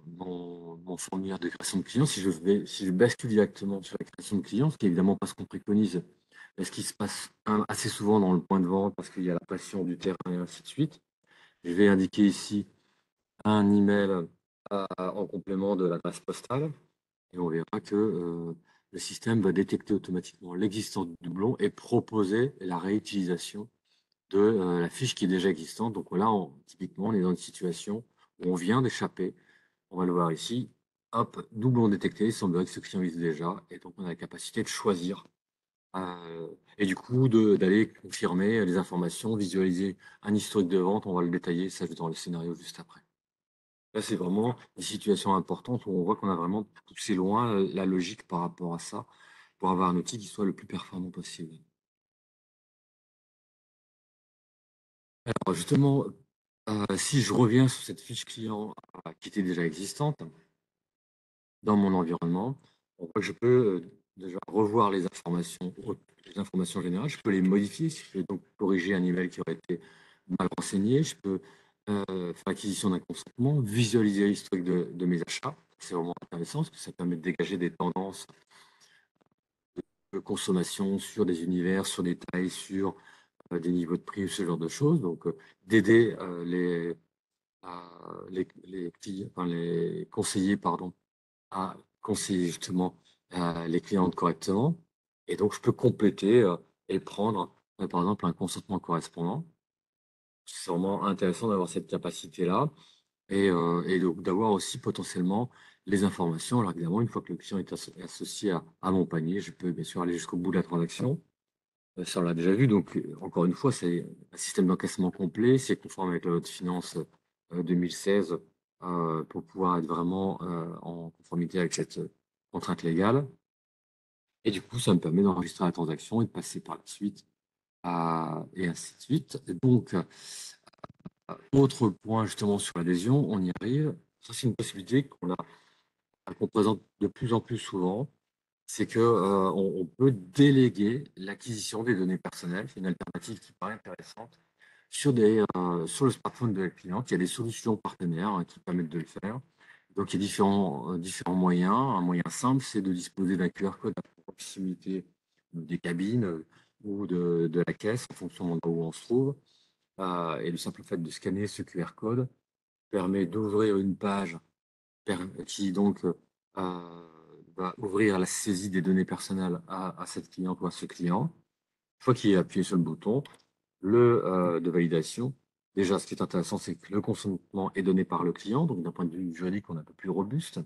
mon formulaire de création de client, si je bascule directement sur la création de client, ce qui est évidemment pas ce qu'on préconise, mais ce qui se passe assez souvent dans le point de vente parce qu'il y a la pression du terrain et ainsi de suite, je vais indiquer ici un email en complément de l'adresse postale et on verra que le système va détecter automatiquement l'existence du doublon et proposer la réutilisation de la fiche qui est déjà existante. Donc là, typiquement, on est dans une situation où on vient d'échapper. On va le voir ici. Hop, doublon détecté. Il semblerait que ce client existe déjà. Et donc, on a la capacité de choisir. Et du coup, d'aller confirmer les informations, visualiser un historique de vente. On va le détailler, ça dans le scénario juste après. Là, c'est vraiment une situation importante où on voit qu'on a vraiment poussé loin la logique par rapport à ça pour avoir un outil qui soit le plus performant possible. Alors justement, si je reviens sur cette fiche client qui était déjà existante dans mon environnement, on voit que je peux déjà revoir les informations générales, je peux les modifier, je peux donc corriger un email qui aurait été mal renseigné, je peux faire acquisition d'un consentement, visualiser l'historique de mes achats. C'est vraiment intéressant parce que ça permet de dégager des tendances de consommation sur des univers, sur des tailles, sur des niveaux de prix, ce genre de choses. Donc, d'aider les conseillers pardon, à conseiller justement les clientes correctement. Et donc, je peux compléter et prendre, par exemple, un consentement correspondant. C'est vraiment intéressant d'avoir cette capacité-là et donc d'avoir aussi potentiellement les informations. Alors évidemment, une fois que le client est associé à mon panier, je peux bien sûr aller jusqu'au bout de la transaction. Ça, on l'a déjà vu. Donc, encore une fois, c'est un système d'encaissement complet. C'est conforme avec la loi de finances 2016 pour pouvoir être vraiment en conformité avec cette contrainte légale. Et du coup, ça me permet d'enregistrer la transaction et de passer par la suite et ainsi de suite. Et donc, autre point justement sur l'adhésion, on y arrive. Ça, c'est une possibilité qu'on présente de plus en plus souvent. C'est que on peut déléguer l'acquisition des données personnelles. C'est une alternative qui paraît intéressante sur le smartphone de la cliente. Il y a des solutions partenaires qui permettent de le faire. Donc, il y a différents moyens. Un moyen simple, c'est de disposer d'un QR code à proximité des cabines ou de la caisse en fonction de l'endroit où on se trouve. Et le simple fait de scanner ce QR code permet d'ouvrir une page qui donc va ouvrir la saisie des données personnelles à cette cliente ou à ce client. Une fois qu'il est appuyé sur le bouton de validation, déjà ce qui est intéressant, c'est que le consentement est donné par le client, donc d'un point de vue juridique, on est un peu plus robuste,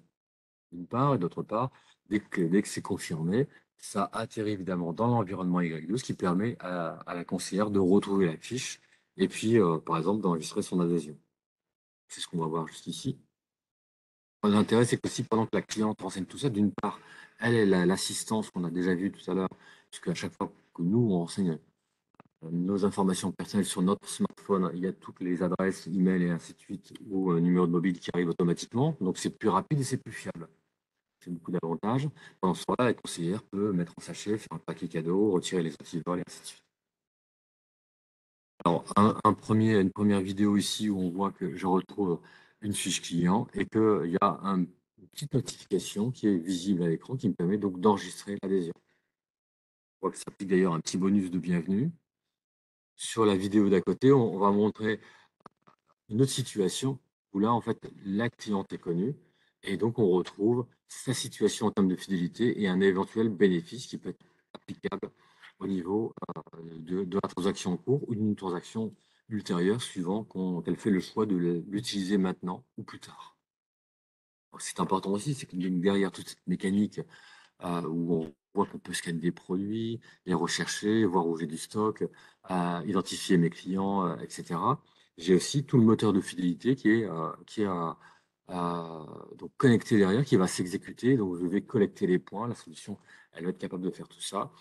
d'une part, et d'autre part, dès que c'est confirmé, ça atterrit évidemment dans l'environnement Y12, ce qui permet à la conseillère de retrouver la fiche et puis, par exemple, d'enregistrer son adhésion. C'est ce qu'on va voir jusqu'ici. L'intérêt, c'est qu'aussi, pendant que la cliente renseigne tout ça, d'une part, elle est l'assistance qu'on a déjà vu tout à l'heure, puisque à chaque fois que nous, on renseigne nos informations personnelles sur notre smartphone, il y a toutes les adresses, email et ainsi de suite, ou numéro de mobile qui arrivent automatiquement. Donc, c'est plus rapide et c'est plus fiable. C'est beaucoup d'avantages. Pendant ce temps-là, la conseillère peut mettre en sachet, faire un paquet cadeau, retirer les antivols et ainsi de suite. Alors, une première vidéo ici où on voit que je retrouve une fiche client et qu'il y a une petite notification qui est visible à l'écran qui me permet donc d'enregistrer l'adhésion. On voit que ça applique d'ailleurs un petit bonus de bienvenue. Sur la vidéo d'à côté, on va montrer une autre situation où là, en fait, la cliente est connue et donc on retrouve sa situation en termes de fidélité et un éventuel bénéfice qui peut être applicable au niveau de la transaction en cours ou d'une transaction ultérieure suivant qu'elle fait le choix de l'utiliser maintenant ou plus tard. C'est important aussi, c'est que derrière toute cette mécanique où on voit qu'on peut scanner des produits, les rechercher, voir où j'ai du stock, identifier mes clients, etc. j'ai aussi tout le moteur de fidélité qui est donc connecté derrière, qui va s'exécuter. Donc, je vais collecter les points. La solution, elle va être capable de faire tout ça.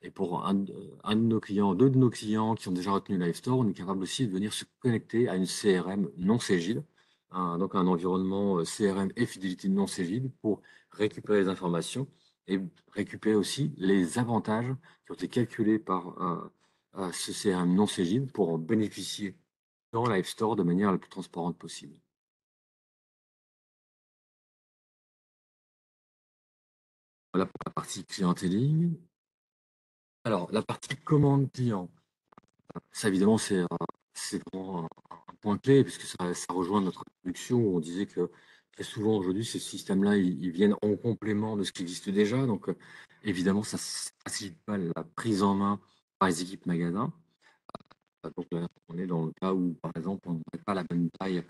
Et pour un de nos clients, deux de nos clients qui ont déjà retenu Livestore, on est capable aussi de venir se connecter à une CRM non Cegid, donc un environnement CRM et fidélité non Cegid pour récupérer les informations et récupérer aussi les avantages qui ont été calculés par ce CRM non Cegid pour en bénéficier dans Livestore de manière la plus transparente possible. Voilà pour la partie clienteling. Alors, la partie commande client. Ça, évidemment, c'est vraiment un point clé, puisque ça rejoint notre introduction où on disait que très souvent aujourd'hui, ces systèmes-là, ils viennent en complément de ce qui existe déjà. Donc, évidemment, ça ne facilite pas la prise en main par les équipes magasins. Donc, là, on est dans le cas où, par exemple, on n'aurait pas la bonne taille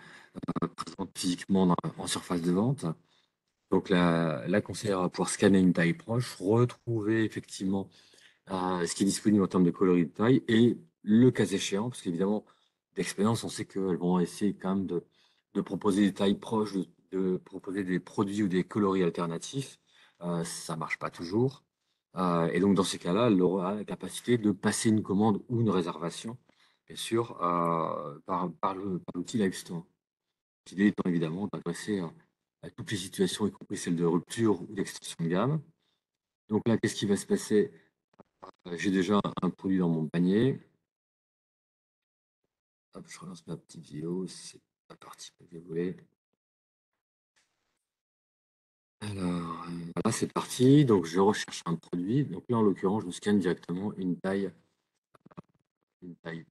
présente physiquement en surface de vente. Donc, la conseillère va pouvoir scanner une taille proche, retrouver effectivement ce qui est disponible en termes de coloris de taille et le cas échéant, parce qu'évidemment, d'expérience, on sait qu'elles vont essayer quand même de proposer des tailles proches, de proposer des produits ou des coloris alternatifs. Ça marche pas toujours. Et donc, dans ces cas-là, elle aura la capacité de passer une commande ou une réservation, bien sûr, par l'outil Livestore. L'idée étant évidemment d'adresser à toutes les situations, y compris celles de rupture ou d'extension de gamme. Donc là, qu'est-ce qui va se passer? J'ai déjà un produit dans mon panier. Hop, je relance ma petite vidéo, c'est la partie que je voulais. Alors, voilà, c'est parti. Donc, je recherche un produit. Donc là, en l'occurrence, je me scanne directement une taille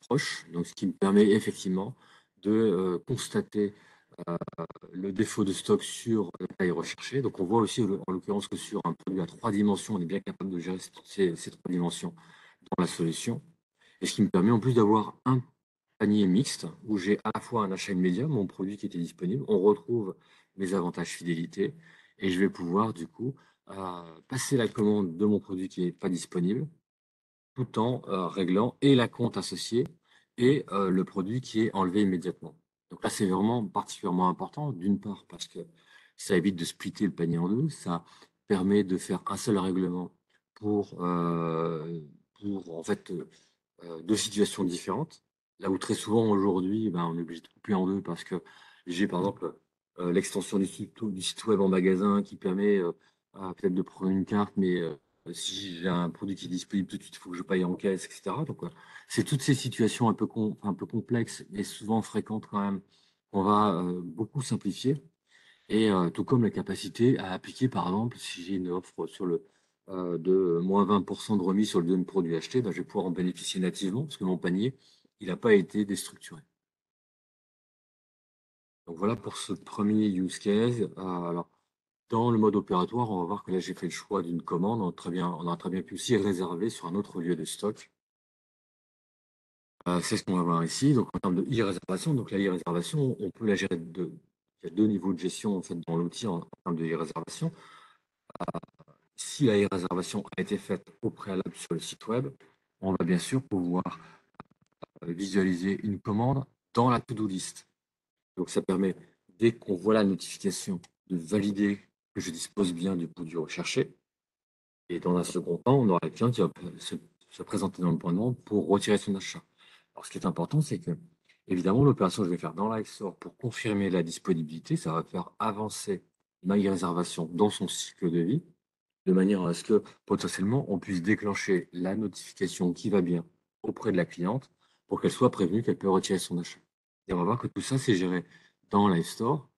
proche. Donc, ce qui me permet effectivement de constater le défaut de stock sur la taille recherchée. Donc, on voit aussi, en l'occurrence, que sur un produit à 3 dimensions, on est bien capable de gérer ces 3 dimensions dans la solution. Et ce qui me permet en plus d'avoir un panier mixte où j'ai à la fois un achat immédiat, mon produit qui était disponible, on retrouve mes avantages fidélité et je vais pouvoir du coup passer la commande de mon produit qui n'est pas disponible tout en réglant et la compte associée et le produit qui est enlevé immédiatement. Donc là, c'est vraiment particulièrement important, d'une part parce que ça évite de splitter le panier en deux, ça permet de faire un seul règlement pour en fait deux situations différentes. Là où très souvent aujourd'hui, ben, on est obligé de couper en deux parce que j'ai par exemple l'extension du site web en magasin qui permet peut-être de prendre une carte, mais si j'ai un produit qui est disponible tout de suite, il faut que je paye en caisse, etc. Donc, c'est toutes ces situations un peu complexes, mais souvent fréquentes quand même, qu'on va beaucoup simplifier. Et tout comme la capacité à appliquer, par exemple, si j'ai une offre de moins 20% de remise sur le deuxième produit acheté, ben, je vais pouvoir en bénéficier nativement parce que mon panier, il n'a pas été déstructuré. Donc voilà pour ce premier use case. Alors, dans le mode opératoire, on va voir que là, j'ai fait le choix d'une commande. On a très bien pu aussi réserver sur un autre lieu de stock. C'est ce qu'on va voir ici. Donc, en termes de e-réservation, donc la e-réservation, on peut la gérer il y a deux niveaux de gestion en fait, dans l'outil en termes de e-réservation. Si la e-réservation a été faite au préalable sur le site web, on va bien sûr pouvoir visualiser une commande dans la to-do list. Donc, ça permet, dès qu'on voit la notification, de valider que je dispose bien du produit recherché. Et dans un second temps, on aura le client qui va se présenter dans le point de vente pour retirer son achat. Alors, ce qui est important, c'est que, évidemment, l'opération que je vais faire dans Livestore pour confirmer la disponibilité, ça va faire avancer ma réservation dans son cycle de vie, de manière à ce que potentiellement on puisse déclencher la notification qui va bien auprès de la cliente pour qu'elle soit prévenue qu'elle peut retirer son achat. Et on va voir que tout ça, c'est géré dans Livestore,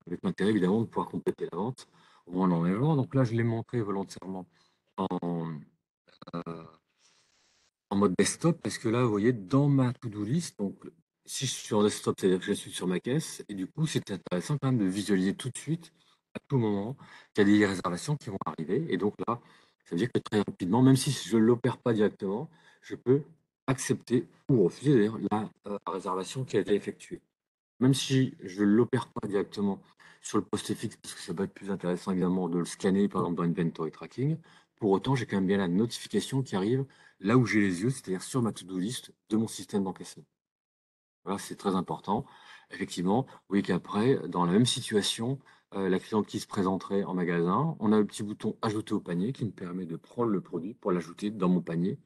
avec l'intérêt évidemment de pouvoir compléter la vente au moment de l'enlèvement. Donc là, je l'ai montré volontairement en, euh, en mode desktop parce que là, vous voyez, dans ma to-do list, donc si je suis en desktop, c'est-à-dire que je suis sur ma caisse, et du coup, c'est intéressant quand même de visualiser tout de suite, à tout moment, qu'il y a des réservations qui vont arriver. Et donc là, ça veut dire que très rapidement, même si je ne l'opère pas directement, je peux accepter ou refuser d'ailleurs la réservation qui a été effectuée. Même si je ne l'opère pas directement sur le poste fixe, parce que ça va être plus intéressant évidemment de le scanner, par exemple dans Inventory Tracking, pour autant, j'ai quand même bien la notification qui arrive là où j'ai les yeux, c'est-à-dire sur ma to-do list de mon système d'encaissement. Voilà, c'est très important. Effectivement, vous voyez qu'après, dans la même situation, la cliente qui se présenterait en magasin, on a le petit bouton «Ajouter au panier» qui me permet de prendre le produit pour l'ajouter dans mon panier,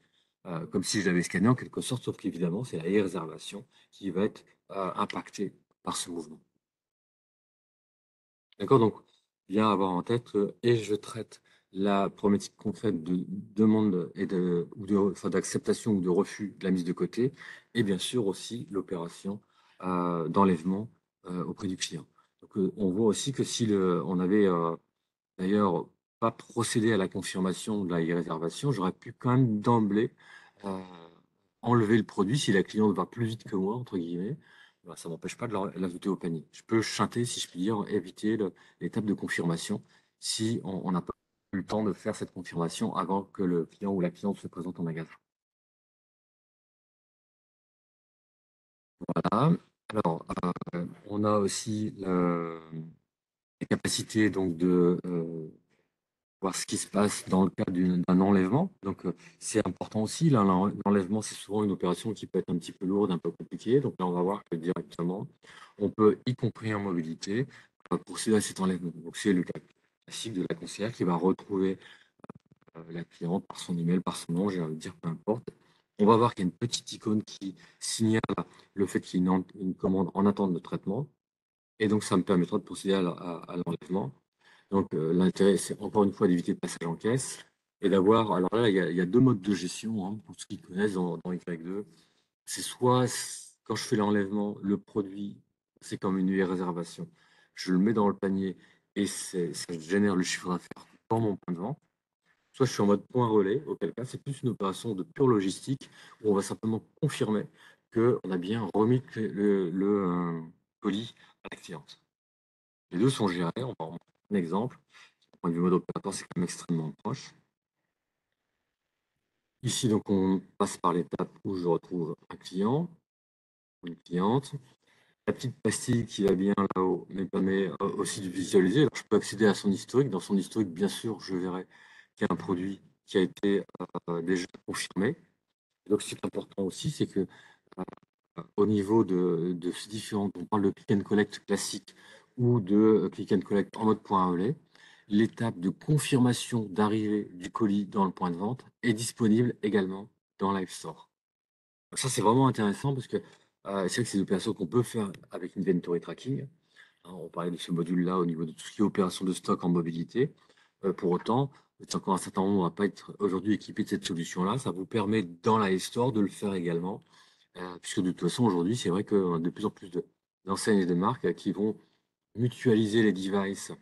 comme si je l'avais scanné en quelque sorte, sauf qu'évidemment, c'est la e-réservation qui va être, impactée par ce mouvement. D'accord? Donc, bien avoir en tête que et je traite la problématique concrète de demande et de ou de enfin, d'acceptation ou de refus de la mise de côté et bien sûr aussi l'opération, d'enlèvement, auprès du client. Donc, on voit aussi que si le on avait, d'ailleurs pas procédé à la confirmation de la e-réservation, j'aurais pu quand même d'emblée, heu, enlever le produit si la cliente va «plus vite que moi» entre guillemets, bah, ça m'empêche pas de l'ajouter au panier. Je peux chanter, si je puis dire, éviter l'étape de confirmation si on n'a pas eu le temps de faire cette confirmation avant que le client ou la cliente se présente en magasin. Voilà. Alors, on a aussi la capacité donc de, voir ce qui se passe dans le cas d'un enlèvement. Donc, c'est important aussi. Là, l'enlèvement, c'est souvent une opération qui peut être un petit peu lourde, un peu compliquée. Donc là, on va voir que directement, on peut, y compris en mobilité, procéder à cet enlèvement. Donc, c'est le cas classique de la conseillère qui va retrouver la cliente par son email, par son nom, j'ai envie de dire, peu importe. On va voir qu'il y a une petite icône qui signale le fait qu'il y a une commande en attente de traitement. Et donc, ça me permettra de procéder à l'enlèvement. Donc, l'intérêt, c'est encore une fois d'éviter le passage en caisse et d'avoir. Alors là, il y a 2 modes de gestion, hein, pour ceux qui connaissent dans Y2. C'est soit quand je fais l'enlèvement, le produit, c'est comme une réservation. Je le mets dans le panier et ça génère le chiffre d'affaires dans mon point de vente. Soit je suis en mode point relais, auquel cas, c'est plus une opération de pure logistique où on va simplement confirmer qu'on a bien remis colis à la cliente. Les 2 sont gérés. On va en prendre un exemple. Du point de vue mode opératoire, c'est quand même extrêmement proche. Ici, donc, on passe par l'étape où je retrouve un client ou une cliente. La petite pastille qui va bien là-haut me permet aussi de visualiser. Alors, je peux accéder à son historique. Dans son historique, bien sûr, je verrai qu'il y a un produit qui a été déjà confirmé. Donc, ce qui est important aussi, c'est que au niveau de ces différentes, on parle de click and collect classique ou de click and collect en mode point relais, l'étape de confirmation d'arrivée du colis dans le point de vente est disponible également dans Live Store. Donc ça, c'est vraiment intéressant parce que c'est vrai que c'est des opérations qu'on peut faire avec Inventory Tracking. Hein, on parlait de ce module-là au niveau de tout ce qui est opération de stock en mobilité. Pour autant, c'est encore un certain nombre, on ne va pas être aujourd'hui équipé de cette solution-là. Ça vous permet dans Live Store de le faire également. Puisque de toute façon, aujourd'hui, c'est vrai qu'on a de plus en plus d'enseignes et de marques qui vont mutualiser les devices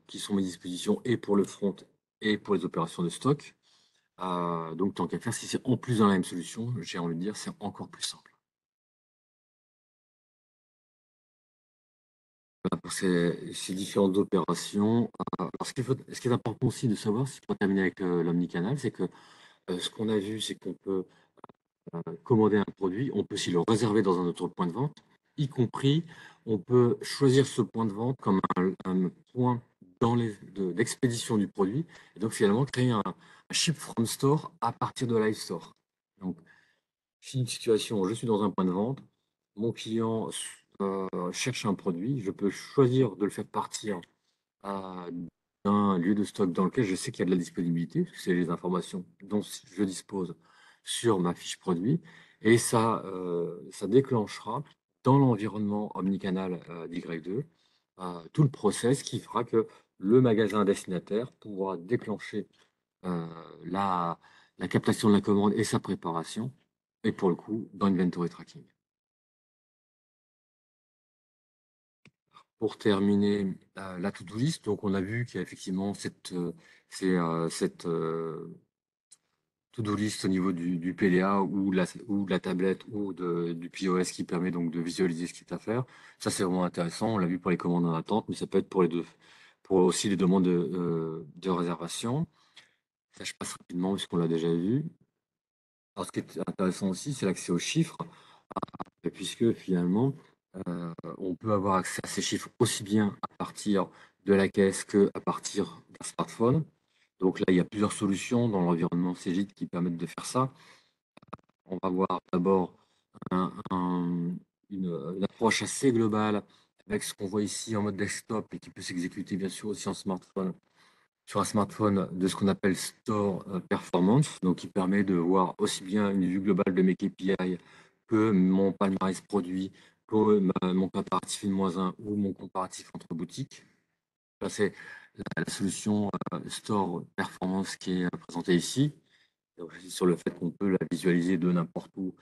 qui sont mis à disposition et pour le front et pour les opérations de stock. Donc, tant qu'à faire, si c'est en plus dans la même solution, j'ai envie de dire, c'est encore plus simple. Voilà pour ces différentes opérations. Alors, ce qui est important aussi de savoir, si pour terminer avec l'omnicanal, c'est que ce qu'on a vu, c'est qu'on peut commander un produit, on peut aussi le réserver dans un autre point de vente, y compris, on peut choisir ce point de vente comme un point d'expédition du produit, et donc finalement créer un ship from store à partir de l'iStore. Donc, si une situation, je suis dans un point de vente, mon client cherche un produit, je peux choisir de le faire partir à d'un lieu de stock dans lequel je sais qu'il y a de la disponibilité, parce que c'est les informations dont je dispose sur ma fiche produit, et ça déclenchera dans l'environnement omnicanal d'Y2 tout le process qui fera que le magasin destinataire pourra déclencher euh, la, la captation de la commande et sa préparation, et pour le coup, dans Inventory Tracking. Pour terminer, la to-do list, donc on a vu qu'il y a effectivement cette to-do list au niveau du PDA ou de la tablette ou du POS qui permet donc de visualiser ce qui est à faire. Ça, c'est vraiment intéressant. On l'a vu pour les commandes en attente, mais ça peut être pour les deux, pour aussi les demandes de réservation. Ça, je passe rapidement parce qu'on l'a déjà vu. Alors, ce qui est intéressant aussi, c'est l'accès aux chiffres, puisque finalement, on peut avoir accès à ces chiffres aussi bien à partir de la caisse qu'à partir d'un smartphone. Donc là, il y a plusieurs solutions dans l'environnement Cegid qui permettent de faire ça. On va voir d'abord une approche assez globale avec ce qu'on voit ici en mode desktop et qui peut s'exécuter bien sûr aussi en smartphone, sur un smartphone, de ce qu'on appelle Store Performance, donc qui permet de voir aussi bien une vue globale de mes KPI que mon palmarès produit, que mon comparatif N-1 ou mon comparatif entre boutiques. Ça, c'est la solution Store Performance qui est présentée ici. Donc, j'insiste sur le fait qu'on peut la visualiser de n'importe où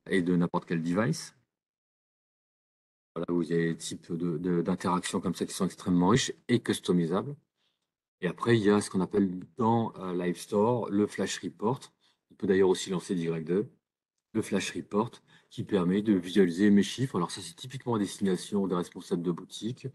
et de n'importe quel device. Voilà, où il y a des types d'interactions comme ça qui sont extrêmement riches et customisables. Et après, il y a ce qu'on appelle dans Live Store le Flash Report. On peut d'ailleurs aussi lancer direct2, le Flash Report, qui permet de visualiser mes chiffres. Alors ça, c'est typiquement à destination des responsables de boutique.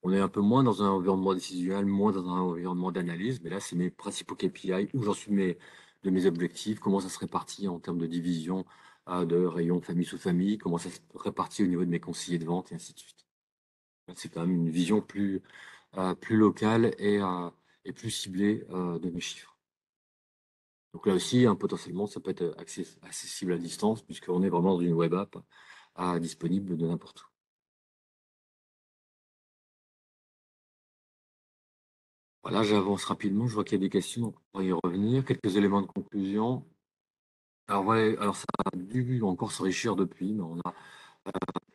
On est un peu moins dans un environnement décisionnel, moins dans un environnement d'analyse, mais là, c'est mes principaux KPI, où j'en suis de mes objectifs, comment ça se répartit en termes de division de rayons famille sous famille, comment ça se répartit au niveau de mes conseillers de vente, et ainsi de suite. C'est quand même une vision plus locale et plus ciblée de mes chiffres. Donc là aussi, hein, potentiellement, ça peut être accessible à distance, puisqu'on est vraiment dans une web app disponible de n'importe où. Voilà, j'avance rapidement, je vois qu'il y a des questions, donc on va y revenir. Quelques éléments de conclusion. Alors, ouais, alors ça a dû encore s'enrichir depuis, mais on a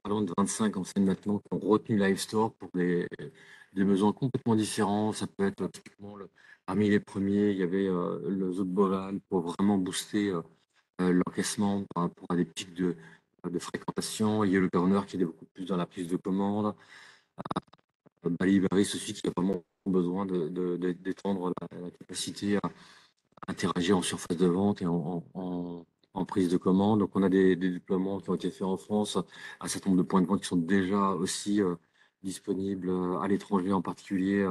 parlons de 25 enseignes maintenant qui ont retenu Live Store pour des besoins complètement différents. Ça peut être typiquement, parmi les premiers, il y avait le Zoo de Boval pour vraiment booster l'encaissement par rapport à des pics de fréquentation. Il y a le Governor qui est beaucoup plus dans la prise de commande. Balibaris aussi qui a vraiment besoin d'étendre la capacité à interagir en surface de vente et en prise de commande. Donc, on a des déploiements qui ont été faits en France, un certain nombre de points de vente qui sont déjà aussi disponibles à l'étranger, en particulier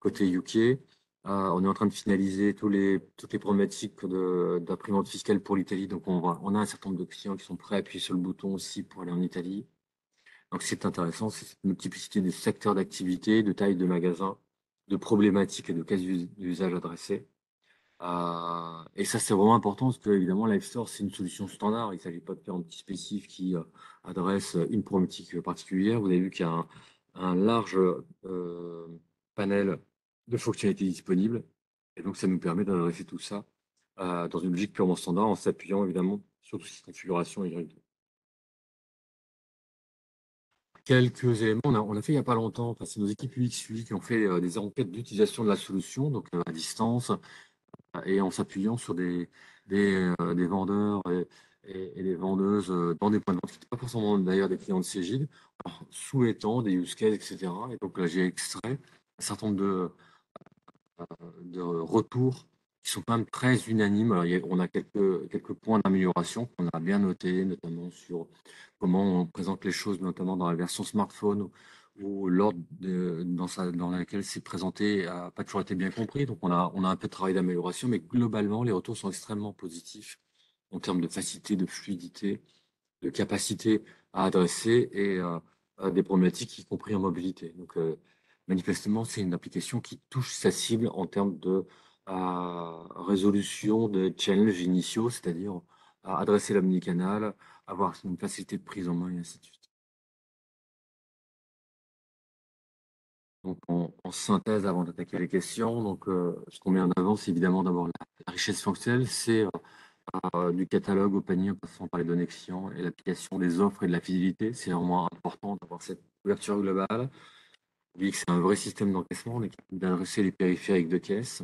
côté UK. On est en train de finaliser toutes les problématiques d'imprimante fiscale pour l'Italie. Donc, on a un certain nombre de clients qui sont prêts à appuyer sur le bouton aussi pour aller en Italie. Donc, c'est intéressant, c'est cette multiplicité des secteurs d'activité, de taille de magasins, de problématiques et de cas d'usage adressés. Et ça, c'est vraiment important parce que, évidemment, Live Store, c'est une solution standard. Il ne s'agit pas de faire un petit spécif qui adresse une problématique particulière. Vous avez vu qu'il y a un large panel de fonctionnalités disponibles. Et donc, ça nous permet d'adresser tout ça dans une logique purement standard en s'appuyant, évidemment, sur toutes ces configurations Y2. Quelques éléments, on a fait il n'y a pas longtemps, enfin, c'est nos équipes UX/UI qui ont fait des enquêtes d'utilisation de la solution, donc à distance, et en s'appuyant sur des vendeurs et des vendeuses dans des points de vente qui n'étaient pas forcément d'ailleurs des clients de Cégide, soumettant des use cases, etc. Et donc là, j'ai extrait un certain nombre de retours qui sont quand même très unanimes. Alors, on a quelques points d'amélioration qu'on a bien notés, notamment sur comment on présente les choses, notamment dans la version smartphone, où l'ordre dans laquelle c'est présenté n'a pas toujours été bien compris. Donc, on a un peu de travail d'amélioration, mais globalement, les retours sont extrêmement positifs en termes de facilité, de fluidité, de capacité à adresser et à des problématiques, y compris en mobilité. Donc, manifestement, c'est une application qui touche sa cible en termes de résolution de challenges initiaux, c'est-à-dire à adresser l'omnicanal, avoir une facilité de prise en main et ainsi de suite. Donc, en synthèse, avant d'attaquer les questions, donc, ce qu'on met en avant, c'est évidemment d'abord la richesse fonctionnelle, c'est du catalogue au panier en passant par les données clients et l'application des offres et de la fidélité. C'est vraiment important d'avoir cette couverture globale. Vu que c'est un vrai système d'encaissement, on est capable d'adresser les périphériques de caisse,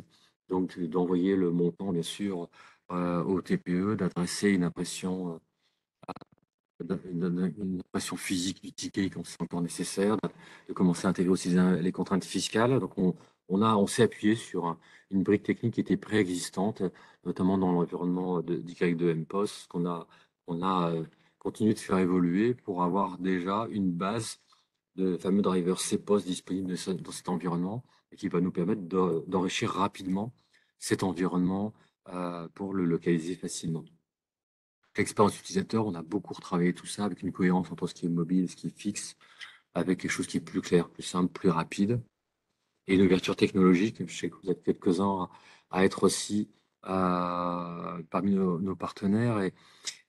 donc d'envoyer le montant, bien sûr, au TPE, d'adresser une impression une impression physique du ticket quand c'est encore nécessaire, de commencer à intégrer aussi les contraintes fiscales. Donc, on s'est appuyé sur une brique technique qui était préexistante, notamment dans l'environnement d'Y2 MPOS, qu'on a continué de faire évoluer pour avoir déjà une base de fameux drivers CPOS disponibles dans cet environnement et qui va nous permettre d'enrichir rapidement cet environnement pour le localiser facilement. L'expérience utilisateur, on a beaucoup retravaillé tout ça avec une cohérence entre ce qui est mobile et ce qui est fixe, avec quelque chose qui est plus clair, plus simple, plus rapide. Et l'ouverture technologique, je sais que vous êtes quelques-uns à être aussi parmi nos partenaires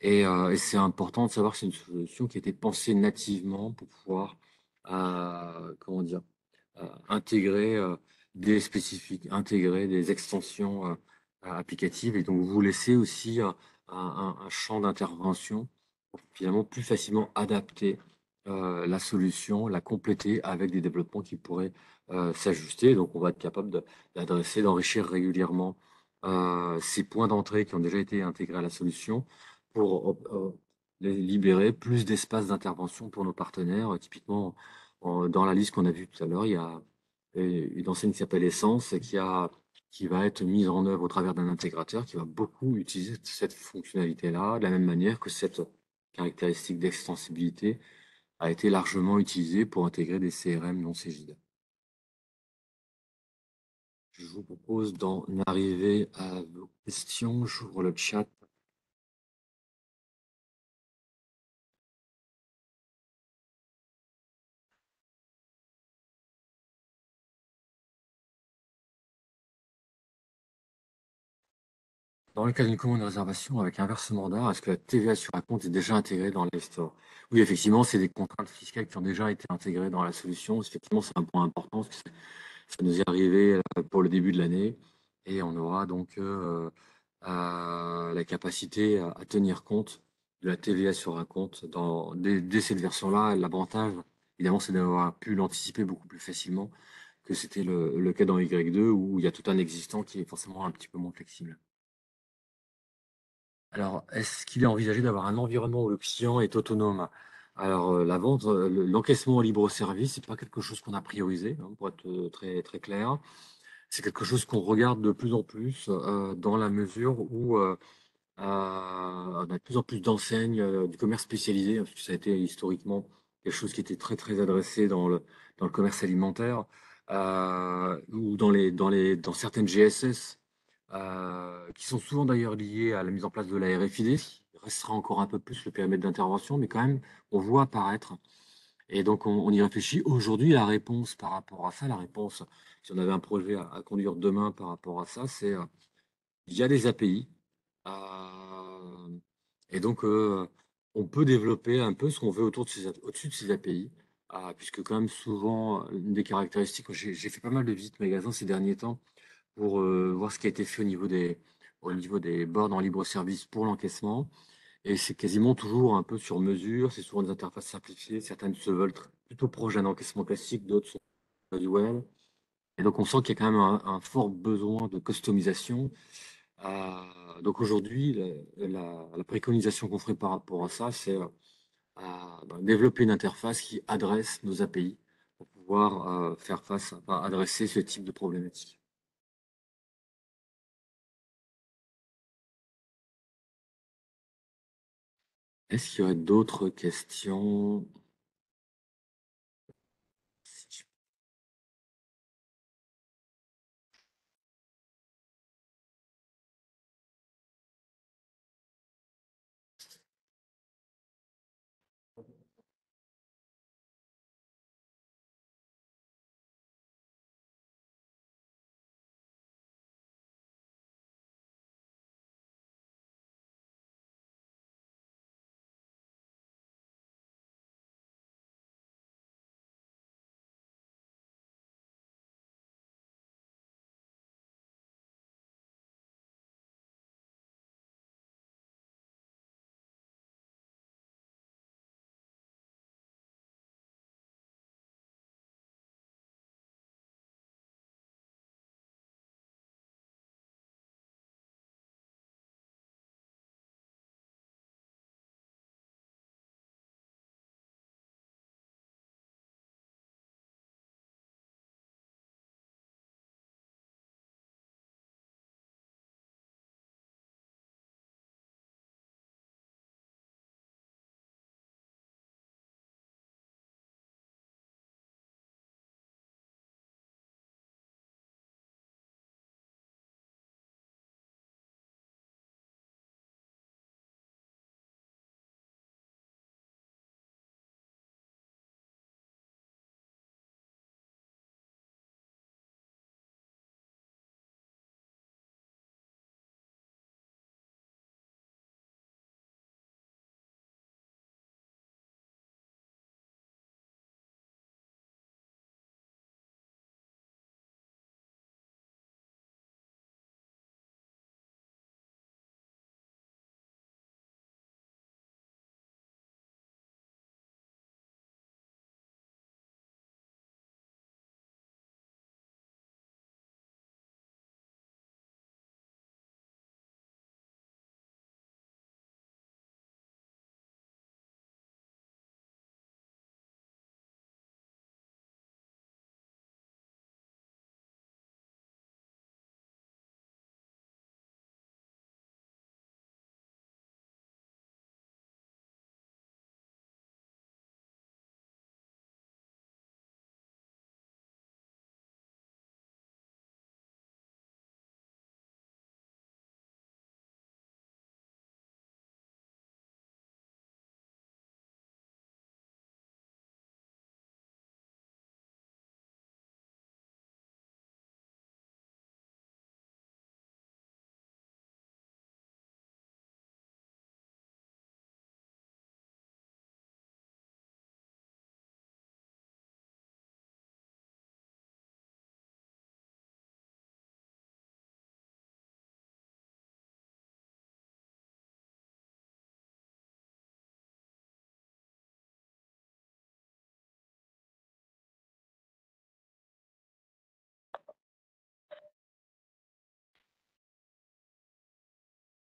Et c'est important de savoir que c'est une solution qui a été pensée nativement pour pouvoir, comment dire, intégrer des spécifiques, intégrer des extensions applicatives. Et donc, vous laissez aussi un champ d'intervention pour finalement plus facilement adapter la solution, la compléter avec des développements qui pourraient s'ajuster. Donc, on va être capable d'adresser, d'enrichir régulièrement ces points d'entrée qui ont déjà été intégrés à la solution pour les libérer plus d'espace d'intervention pour nos partenaires. Typiquement, dans la liste qu'on a vue tout à l'heure, il y a une enseigne qui s'appelle Essence et qui va être mise en œuvre au travers d'un intégrateur qui va beaucoup utiliser cette fonctionnalité-là, de la même manière que cette caractéristique d'extensibilité a été largement utilisée pour intégrer des CRM non CJD. Je vous propose d'en arriver à vos questions. J'ouvre le chat. Dans le cas d'une commande de réservation avec un versement d'art, est-ce que la TVA sur un compte est déjà intégrée dans les stores? Oui, effectivement, c'est des contraintes fiscales qui ont déjà été intégrées dans la solution. Effectivement, c'est un point important parce que ça nous est arrivé pour le début de l'année et on aura donc la capacité à tenir compte de la TVA sur un compte dès cette version-là. L'avantage, évidemment, c'est d'avoir pu l'anticiper beaucoup plus facilement que c'était le cas dans Y2 où il y a tout un existant qui est forcément un petit peu moins flexible. Alors, est-ce qu'il est envisagé d'avoir un environnement où le client est autonome? Alors, la vente, l'encaissement au libre service, c'est pas quelque chose qu'on a priorisé, hein, pour être très, très clair. C'est quelque chose qu'on regarde de plus en plus dans la mesure où on a de plus en plus d'enseignes du commerce spécialisé, hein, parce que ça a été historiquement quelque chose qui était très, très adressé dans le commerce alimentaire ou dans certaines GSS qui sont souvent d'ailleurs liées à la mise en place de la RFID. Il restera encore un peu plus le périmètre d'intervention, mais quand même, on voit apparaître. Et donc, on y réfléchit. Aujourd'hui, la réponse par rapport à ça, la réponse, si on avait un projet à conduire demain par rapport à ça, c'est il y a des API. Et donc, on peut développer un peu ce qu'on veut au-dessus de ces API. Puisque quand même, souvent, une des caractéristiques, j'ai fait pas mal de visites magasins ces derniers temps pour voir ce qui a été fait au niveau des bornes en libre service pour l'encaissement. Et c'est quasiment toujours un peu sur mesure, c'est souvent des interfaces simplifiées, certaines se veulent plutôt proches d'un encaissement classique, d'autres sont du web. Et donc on sent qu'il y a quand même un fort besoin de customisation. Donc aujourd'hui, la préconisation qu'on ferait par rapport à ça, c'est développer une interface qui adresse nos API pour pouvoir faire face, adresser ce type de problématique. Est-ce qu'il y aurait d'autres questions?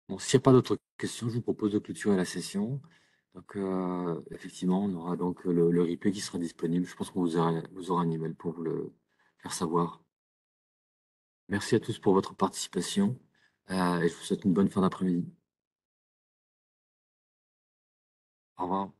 Bon, s'il n'y a pas d'autres questions, je vous propose de clôturer la session. Donc, effectivement, on aura donc le replay qui sera disponible. Je pense qu'on vous aura un email pour vous le faire savoir. Merci à tous pour votre participation, et je vous souhaite une bonne fin d'après-midi. Au revoir.